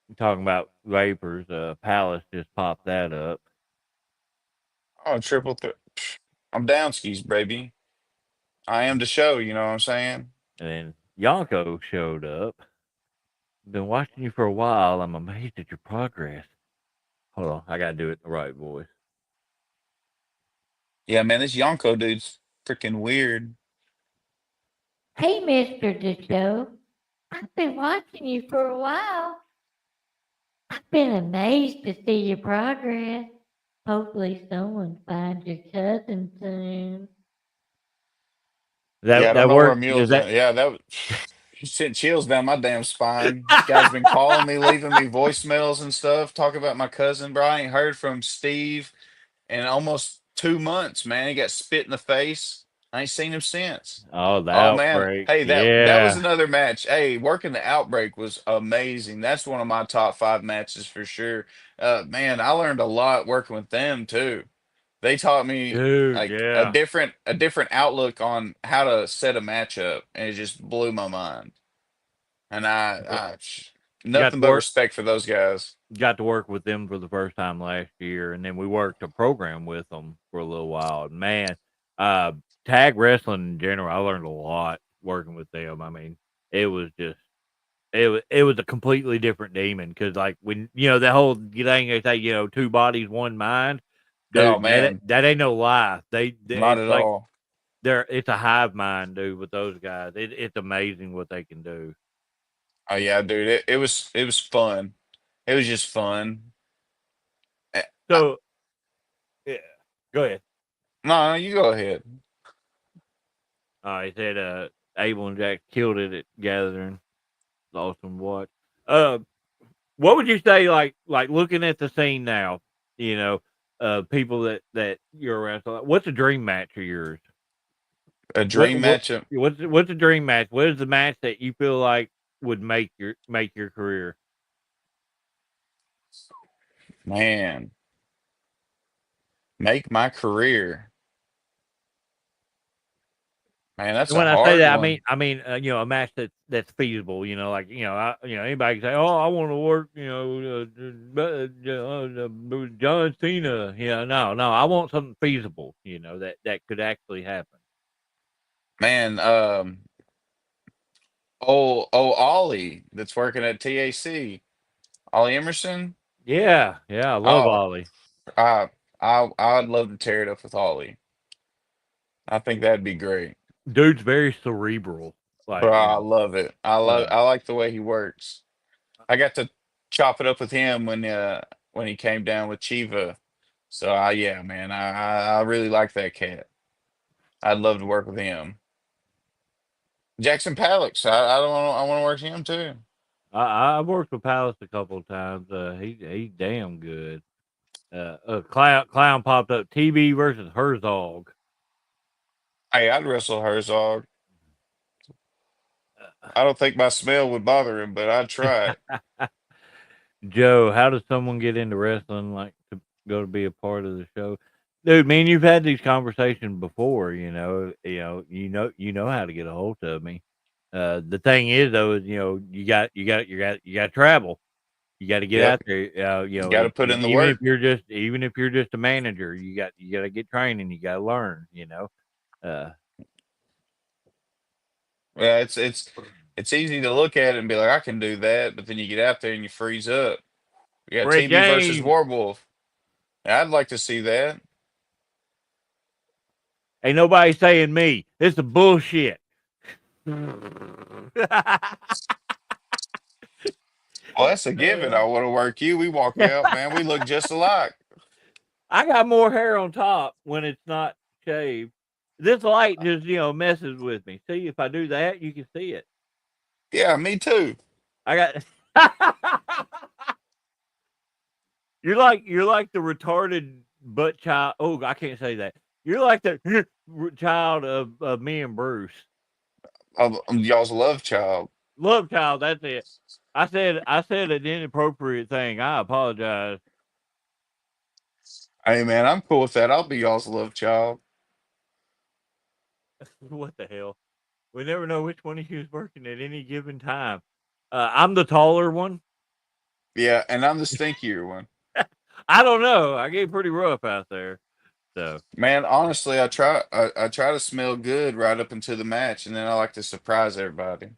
I'm talking about Vapors. Palace just popped that up, Oh, triple threat. I'm down skis, baby. I am the show. You know what I'm saying? and then Yonko showed up. Been watching you for a while. I'm amazed at your progress. Hold on, I gotta do it in the right voice. Yeah, man. This Yonko dude's freaking weird. Hey, Mr. DeShow. I've been watching you for a while. I've been amazed to see your progress. Hopefully someone finds your cousin soon. Yeah, I That don't know where work? Does Mule's that? at. Yeah, that sent chills down my damn spine. This guy's been calling me, leaving me voicemails and stuff, talking about my cousin, bro. I ain't heard from Steve in almost 2 months, man. He got spit in the face. I ain't seen him since. Oh, the Oh man. outbreak. Hey, that was Yeah, another match. Hey, working the Outbreak was amazing. That's one of my top five matches for sure. Man, I learned a lot working with them too. They taught me dude. like a Yeah. different outlook on how to set a match up, and it just blew my mind. And Got nothing to but work. respect for those guys. Got to work with them for the first time last year, and then we worked a program with them for a little while. And man, uh, tag wrestling in general, I learned a lot working with them. I mean, it was just it was a completely different demon because like when the whole thing they say two bodies one mind, Oh dude, man, that ain't no lie. not It's at like all. it's a hive mind, dude. With those guys, it's amazing what they can do. Oh yeah, dude, it was fun. It was just fun. Eh, I, So yeah, go ahead. no, you go ahead. He said Abel and Jack killed it at Gathering. Awesome watch. Uh, what would you say like looking at the scene now? You know, people that you're around. So what's a dream match of yours? A What dream what matchup, what's a dream match? What is the match that you feel like would make your career? man. Make my career, man. That's And a when I say hard that, one. I mean a match that's feasible. Like anybody can say, "Oh, I want to work," John Cena. No, I want something feasible. That could actually happen. Man, Ollie that's working at TAC. Ollie Emerson. Yeah, I love Oh, Ollie. I I'd love to tear it up with Ollie. I think that'd be great. Dude's very cerebral. Bro, Like I love it. uh, I like the way he works. I got to chop it up with him when he came down with Chiva. So yeah, man, I really like that cat. I'd love to work with him. Jackson Palix, I don't want I want to work with him too. I've worked with Palace a couple of times. He's damn good. Clown popped up. TB versus Herzog. Hey, I'd wrestle Herzog. I don't think my smell would bother him, but I'd try it. Joe, how does someone get into wrestling like to go to be a part of the show? Dude, man, you've had these conversations before, you know how to get a hold of me. The thing is though, is you got to travel. You got to get Yep, out there. you got to put in the work. Even if you're just a manager, you got to get training, you got to learn, Uh, Yeah, it's easy to look at it and be like, I can do that, but then you get out there and you freeze up. Yeah, Brett TB versus James, Warwolf. I'd like to see that. ain't nobody saying me. This is bullshit. Well, that's a given. I want to work you. We walk out, man. We look just alike. I got more hair on top when it's not shaved. This light just, messes with me. See, if I do that, you can see it. Yeah, me too. I got. You're like the retarded butt child. Oh, I can't say that. You're like the child of me and Bruce. I'm y'all's love child. Love child. That's it. I said an inappropriate thing. I apologize. Hey, man, I'm cool with that. I'll be y'all's love child. What the hell? We never know which one of you is working at any given time. I'm the taller one. Yeah, and I'm the stinkier one. I don't know. I get pretty rough out there. So Man, honestly, I try to smell good right up until the match, and then I like to surprise everybody.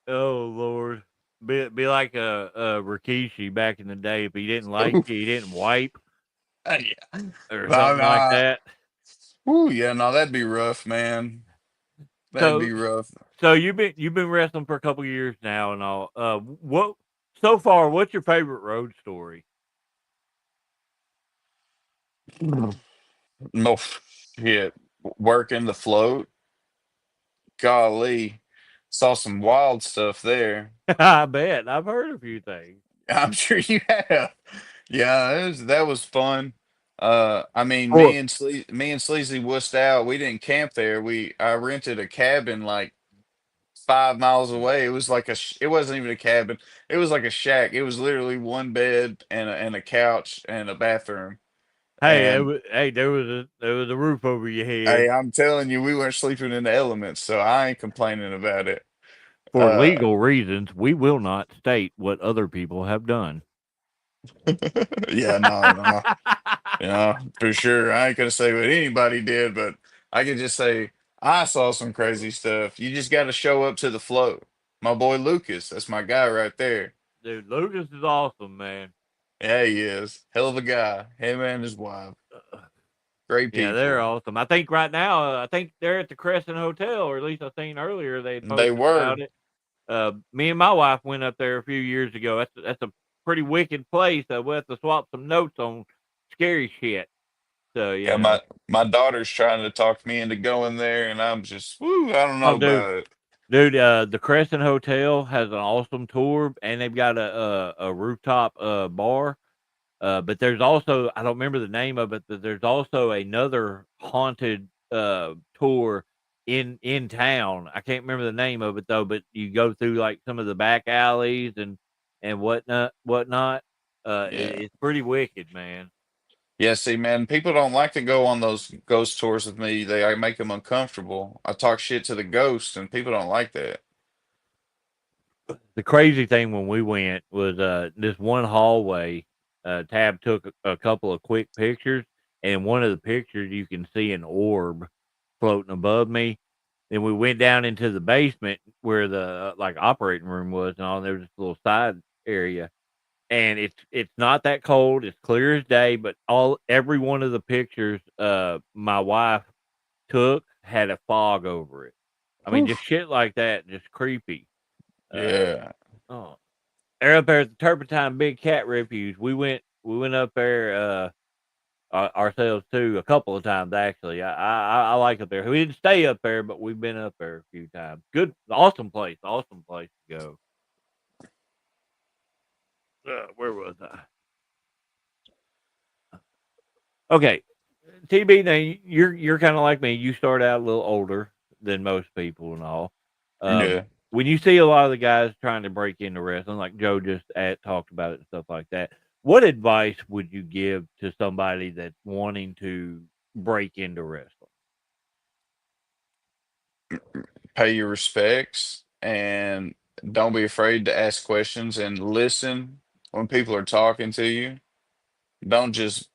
oh Lord. Be like a Rikishi back in the day. If he didn't like you, he didn't wipe Yeah. or No, something like no. that. Ooh, yeah, no, that'd be rough, man. That'd So be rough. so you've been wrestling for a couple years now and all. What so far? What's your favorite road story? No shit. Working the float. Golly. Saw some wild stuff there. I bet I've heard a few things. I'm sure you have. Yeah, that was fun. I mean, Or me and Sleazy wussed out. We didn't camp there. I rented a cabin like 5 miles away. It was like it wasn't even a cabin. It was like a shack. It was literally one bed and a couch and a bathroom. hey, And there was a roof over your hey, head. I'm telling you, we weren't sleeping in the elements, so I ain't complaining about it. For Uh, legal reasons, we will not state what other people have done. yeah, no, yeah, for sure. I ain't gonna say what anybody did, but I can just say I saw some crazy stuff. You just got to show up to the float. My boy Lucas, that's my guy right there. Dude, Lucas is awesome, man. Yeah, he is. Hell of a guy. Him and his wife. Great Yeah, they're people. awesome. I think right now, I think they're at the Crescent Hotel, or at least I seen earlier they had They posted were. about it. Me and my wife went up there a few years ago. That's a pretty wicked place. We'll have to swap some notes on scary shit. So Yeah, my daughter's trying to talk me into going there, and I'm just, woo, I don't know oh, dude, about it. dude, the Crescent Hotel has an awesome tour, and they've got a rooftop bar. But there's also I don't remember the name of it. But there's also another haunted tour in town. I can't remember the name of it though. But you go through like some of the back alleys and whatnot. Yeah. It's pretty wicked, man. Yeah, see, man, people don't like to go on those ghost tours with me. I make them uncomfortable. I talk shit to the ghost, and people don't like that. The crazy thing when we went was this one hallway. Tab took a couple of quick pictures, and one of the pictures you can see an orb floating above me. Then we went down into the basement where the like operating room was, and all. There was this little side area, and it's not that cold. It's clear as day, but every one of the pictures my wife took had a fog over it. I mean, just Oof. shit like that, just creepy. Uh, Yeah. oh, they're up there at the Turpentine Big Cat Refuge. We went up there ourselves too a couple of times actually. I like up there. We didn't stay up there, but we've been up there a few times. Good, awesome place to go. Where was I? Okay, TB. Now you're kind of like me. You start out a little older than most people and all. Um, Yeah. when you see a lot of the guys trying to break into wrestling, like Joe just talked about it and stuff like that, what advice would you give to somebody that's wanting to break into wrestling? Pay your respects and don't be afraid to ask questions and listen when people are talking to you. Don't just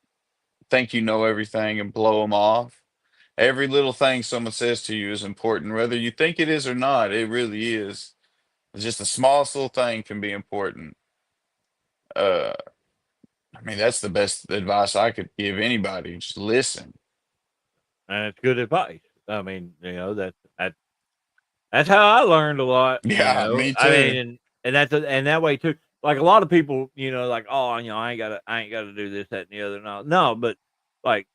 think you know everything and blow them off. Every little thing someone says to you is important, whether you think it is or not. It really is. It's just the smallest little thing can be important. Uh, I mean, that's the best advice I could give anybody. Just listen. And it's good advice. I mean, that's how I learned a lot. Yeah, me I mean, too. and and that way too. Like a lot of people, like, oh, I ain't gotta do this, that, and the other. No, but like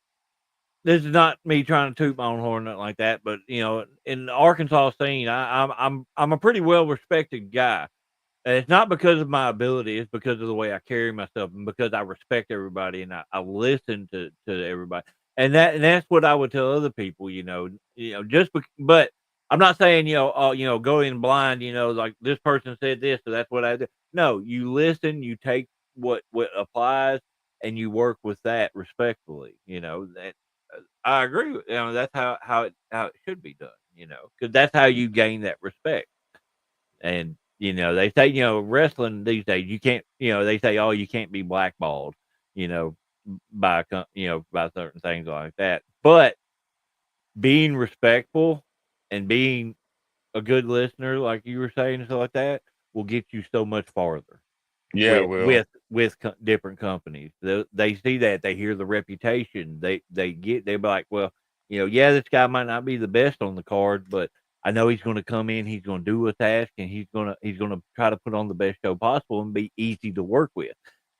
this is not me trying to toot my own horn, nothing like that. But in the Arkansas scene, I'm a pretty well respected guy. And it's not because of my ability; it's because of the way I carry myself, and because I respect everybody, and I listen to everybody, and that's what I would tell other people. But I'm not saying go in blind. Like this person said this, so that's what I do. No, you listen, you take what applies, and you work with that respectfully. That I agree with. That's how it should be done. Because that's how you gain that respect. And they say wrestling these days you can't. They say, oh, you can't be blackballed. By certain things like that. But being respectful and being a good listener, like you were saying, and stuff like that, will get you so much farther Yeah, with Will. different companies. They see that, they hear the reputation, they're like, well, yeah, this guy might not be the best on the card, but I know he's going to come in, he's going to do what's asked, and he's going to try to put on the best show possible and be easy to work with.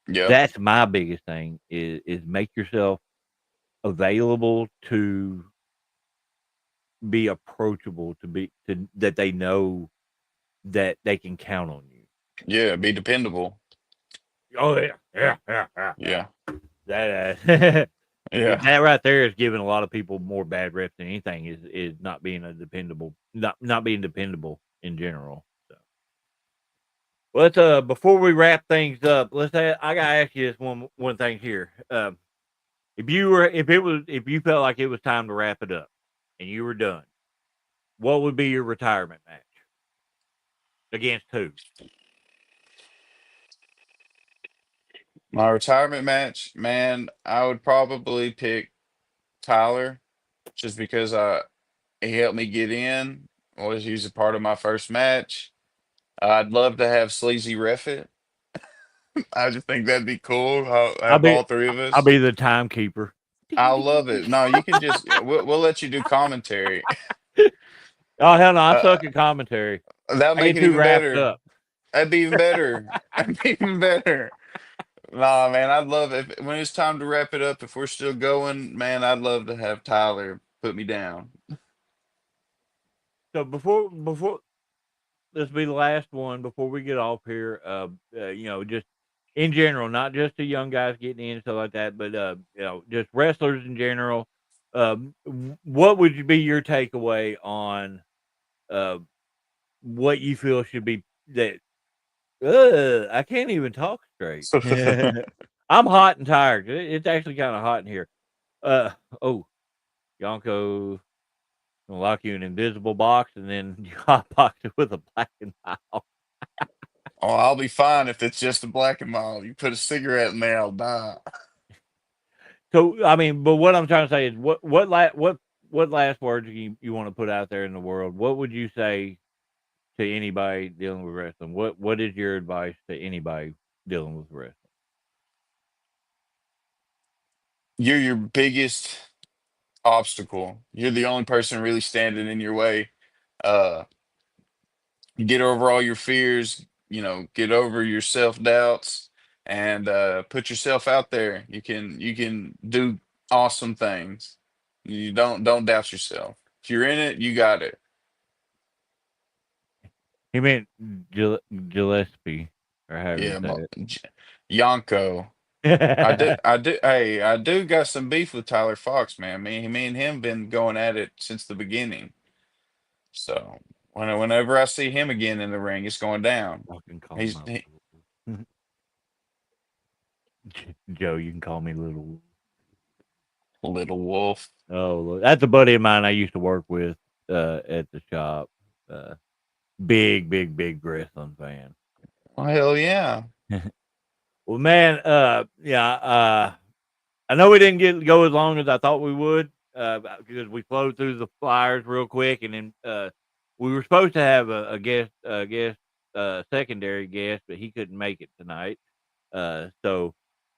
Yep. That's my biggest thing is make yourself available to be approachable, to that they know that they can count on you. Yeah, be dependable. Oh yeah. Yeah. That Yeah. that right there is giving a lot of people more bad reps than anything. Is not being not being dependable in general. So let's before we wrap things up, I gotta ask you this one thing here. If you felt like it was time to wrap it up and you were done, what would be your retirement match? Against who? My retirement match, man, I would probably pick Tyler just because he helped me get in. Was usually part of my first match. I'd love to have Sleazy ref it. I just think that'd be cool. I'll I'll have be all three of I'll us. be the timekeeper. I'll love it. No, you can just we'll let you do commentary. Oh hell no, I Uh, suck at commentary. that'll I make get it too even wrapped better. up. That'd be even better. That'd be even better. Nah, man, I'd love it. When it's time to wrap it up, if we're still going, man, I'd love to have Tyler put me down. So before this will be the last one before we get off here. Just in general, not just the young guys getting in and stuff like that, but just wrestlers in general. What would be your takeaway on uh, what you feel should be that? I can't even talk straight. I'm hot and tired. It's actually kind of hot in here. Uh oh, Yonko gonna lock you in an invisible box and then you hotbox it with a black and mild. Oh, I'll be fine if it's just a black and mild. You put a cigarette in there, I'll die. So I mean, but what I'm trying to say is what last words you want to put out there in the world? What would you say to anybody dealing with wrestling? What is your advice to anybody dealing with wrestling? You're your biggest obstacle. You're the only person really standing in your way. Uh, you get over all your fears, get over your self-doubts and put yourself out there. You can do awesome things. You don't doubt yourself. If you're in it, you got it. He meant Gillespie or however you Yeah, say Yonko. it. I do got some beef with Tyler Fox, man. Me and him been going at it since the beginning. So whenever I see him again in the ring, it's going down. I can call He's my Joe. You can call me Little. little wolf. Oh, look, that's a buddy of mine I used to work with at the shop. Big wrestling fan. Oh, hell yeah. Well, man, I know we didn't go as long as I thought we would. because we flowed through the flyers real quick, and then we were supposed to have a secondary guest, but he couldn't make it tonight. So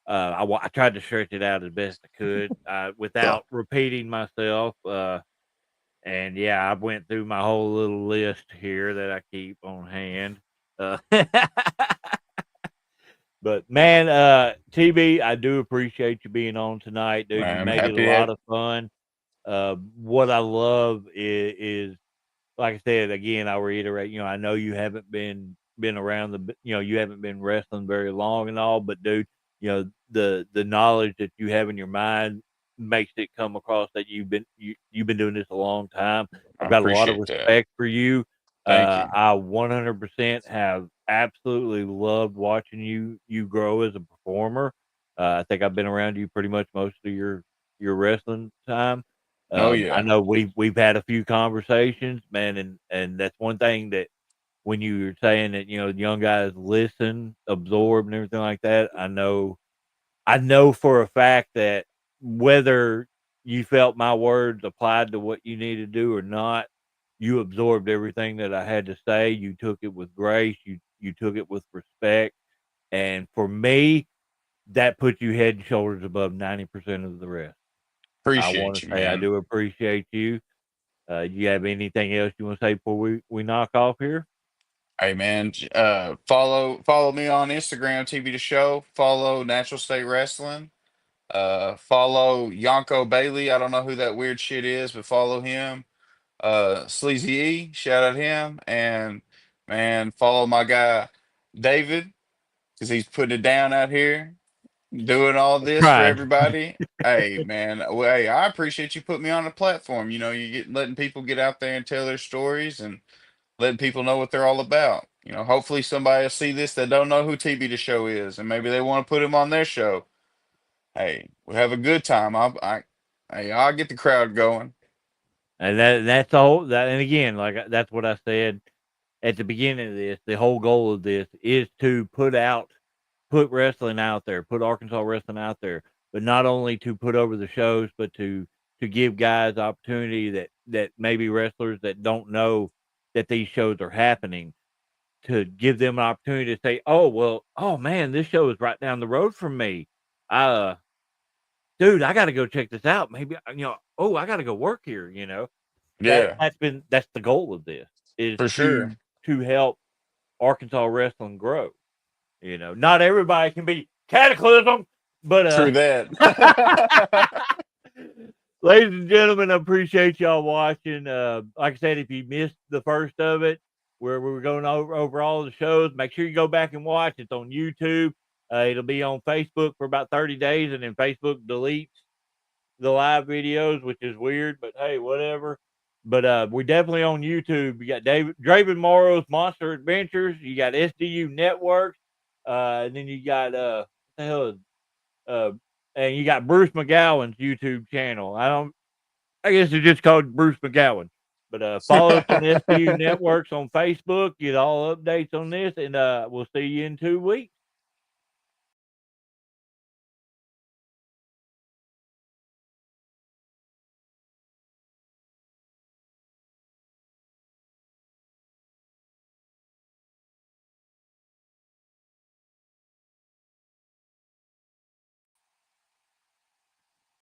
I tried to stretch it out as best I could without repeating myself. And yeah, I went through my whole little list here that I keep on hand. But man, TB, I do appreciate you being on tonight, dude. You I'm made it happy. a lot of fun. What I love is, like I said again, I'll reiterate. You know, I know you haven't been around you haven't been wrestling very long and all, but dude, you know the knowledge that you have in your mind makes it come across that you've been doing this a long time. I I've got a lot of appreciate that. respect for you. Thank you. I 100% have absolutely loved watching you grow as a performer. I think I've been around you pretty much most of your wrestling time. Oh I yeah, know we've had a few conversations, man, and that's one thing that when you were saying that young guys listen, absorb, and everything like that. I know for a fact that whether you felt my words applied to what you need to do or not, you absorbed everything that I had to say. You took it with grace. You took it with respect, and for me, that puts you head and shoulders above 90% of the rest. I want appreciate to you, say I man. do appreciate you. You have anything else you want to say before we knock off here? Hey man, follow me on Instagram, TV the show. Follow Natural State Wrestling. Follow Yonko Bailey. I don't know who that weird shit is, but follow him. Sleazy E, shout out him, and man, follow my guy David because he's putting it down out here, doing all this for Trying. everybody. Hey man, well, hey, I appreciate you putting me on the platform. You know, you get letting people get out there and tell their stories and letting people know what they're all about. You know, hopefully somebody will see this that don't know who TB the show is, and maybe they want to put him on their show. Hey, we have a good time. I'll get the crowd going. And that's all that. And again, like that's what I said at the beginning of this. The whole goal of this is to put wrestling out there, put Arkansas wrestling out there, but not only to put over the shows, but to give guys opportunity that maybe wrestlers that don't know that these shows are happening, to give them an opportunity to say, "Oh well, oh man, this show is right down the road from me. Dude, I got to go check this out. Maybe oh, I got to go work here. Yeah, That's the goal of this is for sure. to help Arkansas wrestling grow. Not everybody can be Cataclysm, but True that. ladies and gentlemen, I appreciate y'all watching. Like I said, if you missed the first of it, where we were going over all the shows, make sure you go back and watch. It's on YouTube. It'll be on Facebook for about 30 days, and then Facebook deletes the live videos, which is weird, but hey, whatever. But we're definitely on YouTube. You got Draven Morrow's Monster Adventures. You got SDU Networks. And then you got what the hell is and you got Bruce McGowan's YouTube channel. I guess it's just called Bruce McGowan. But follow us on SDU Networks on Facebook. Get all updates on this, and we'll see you in 2 weeks.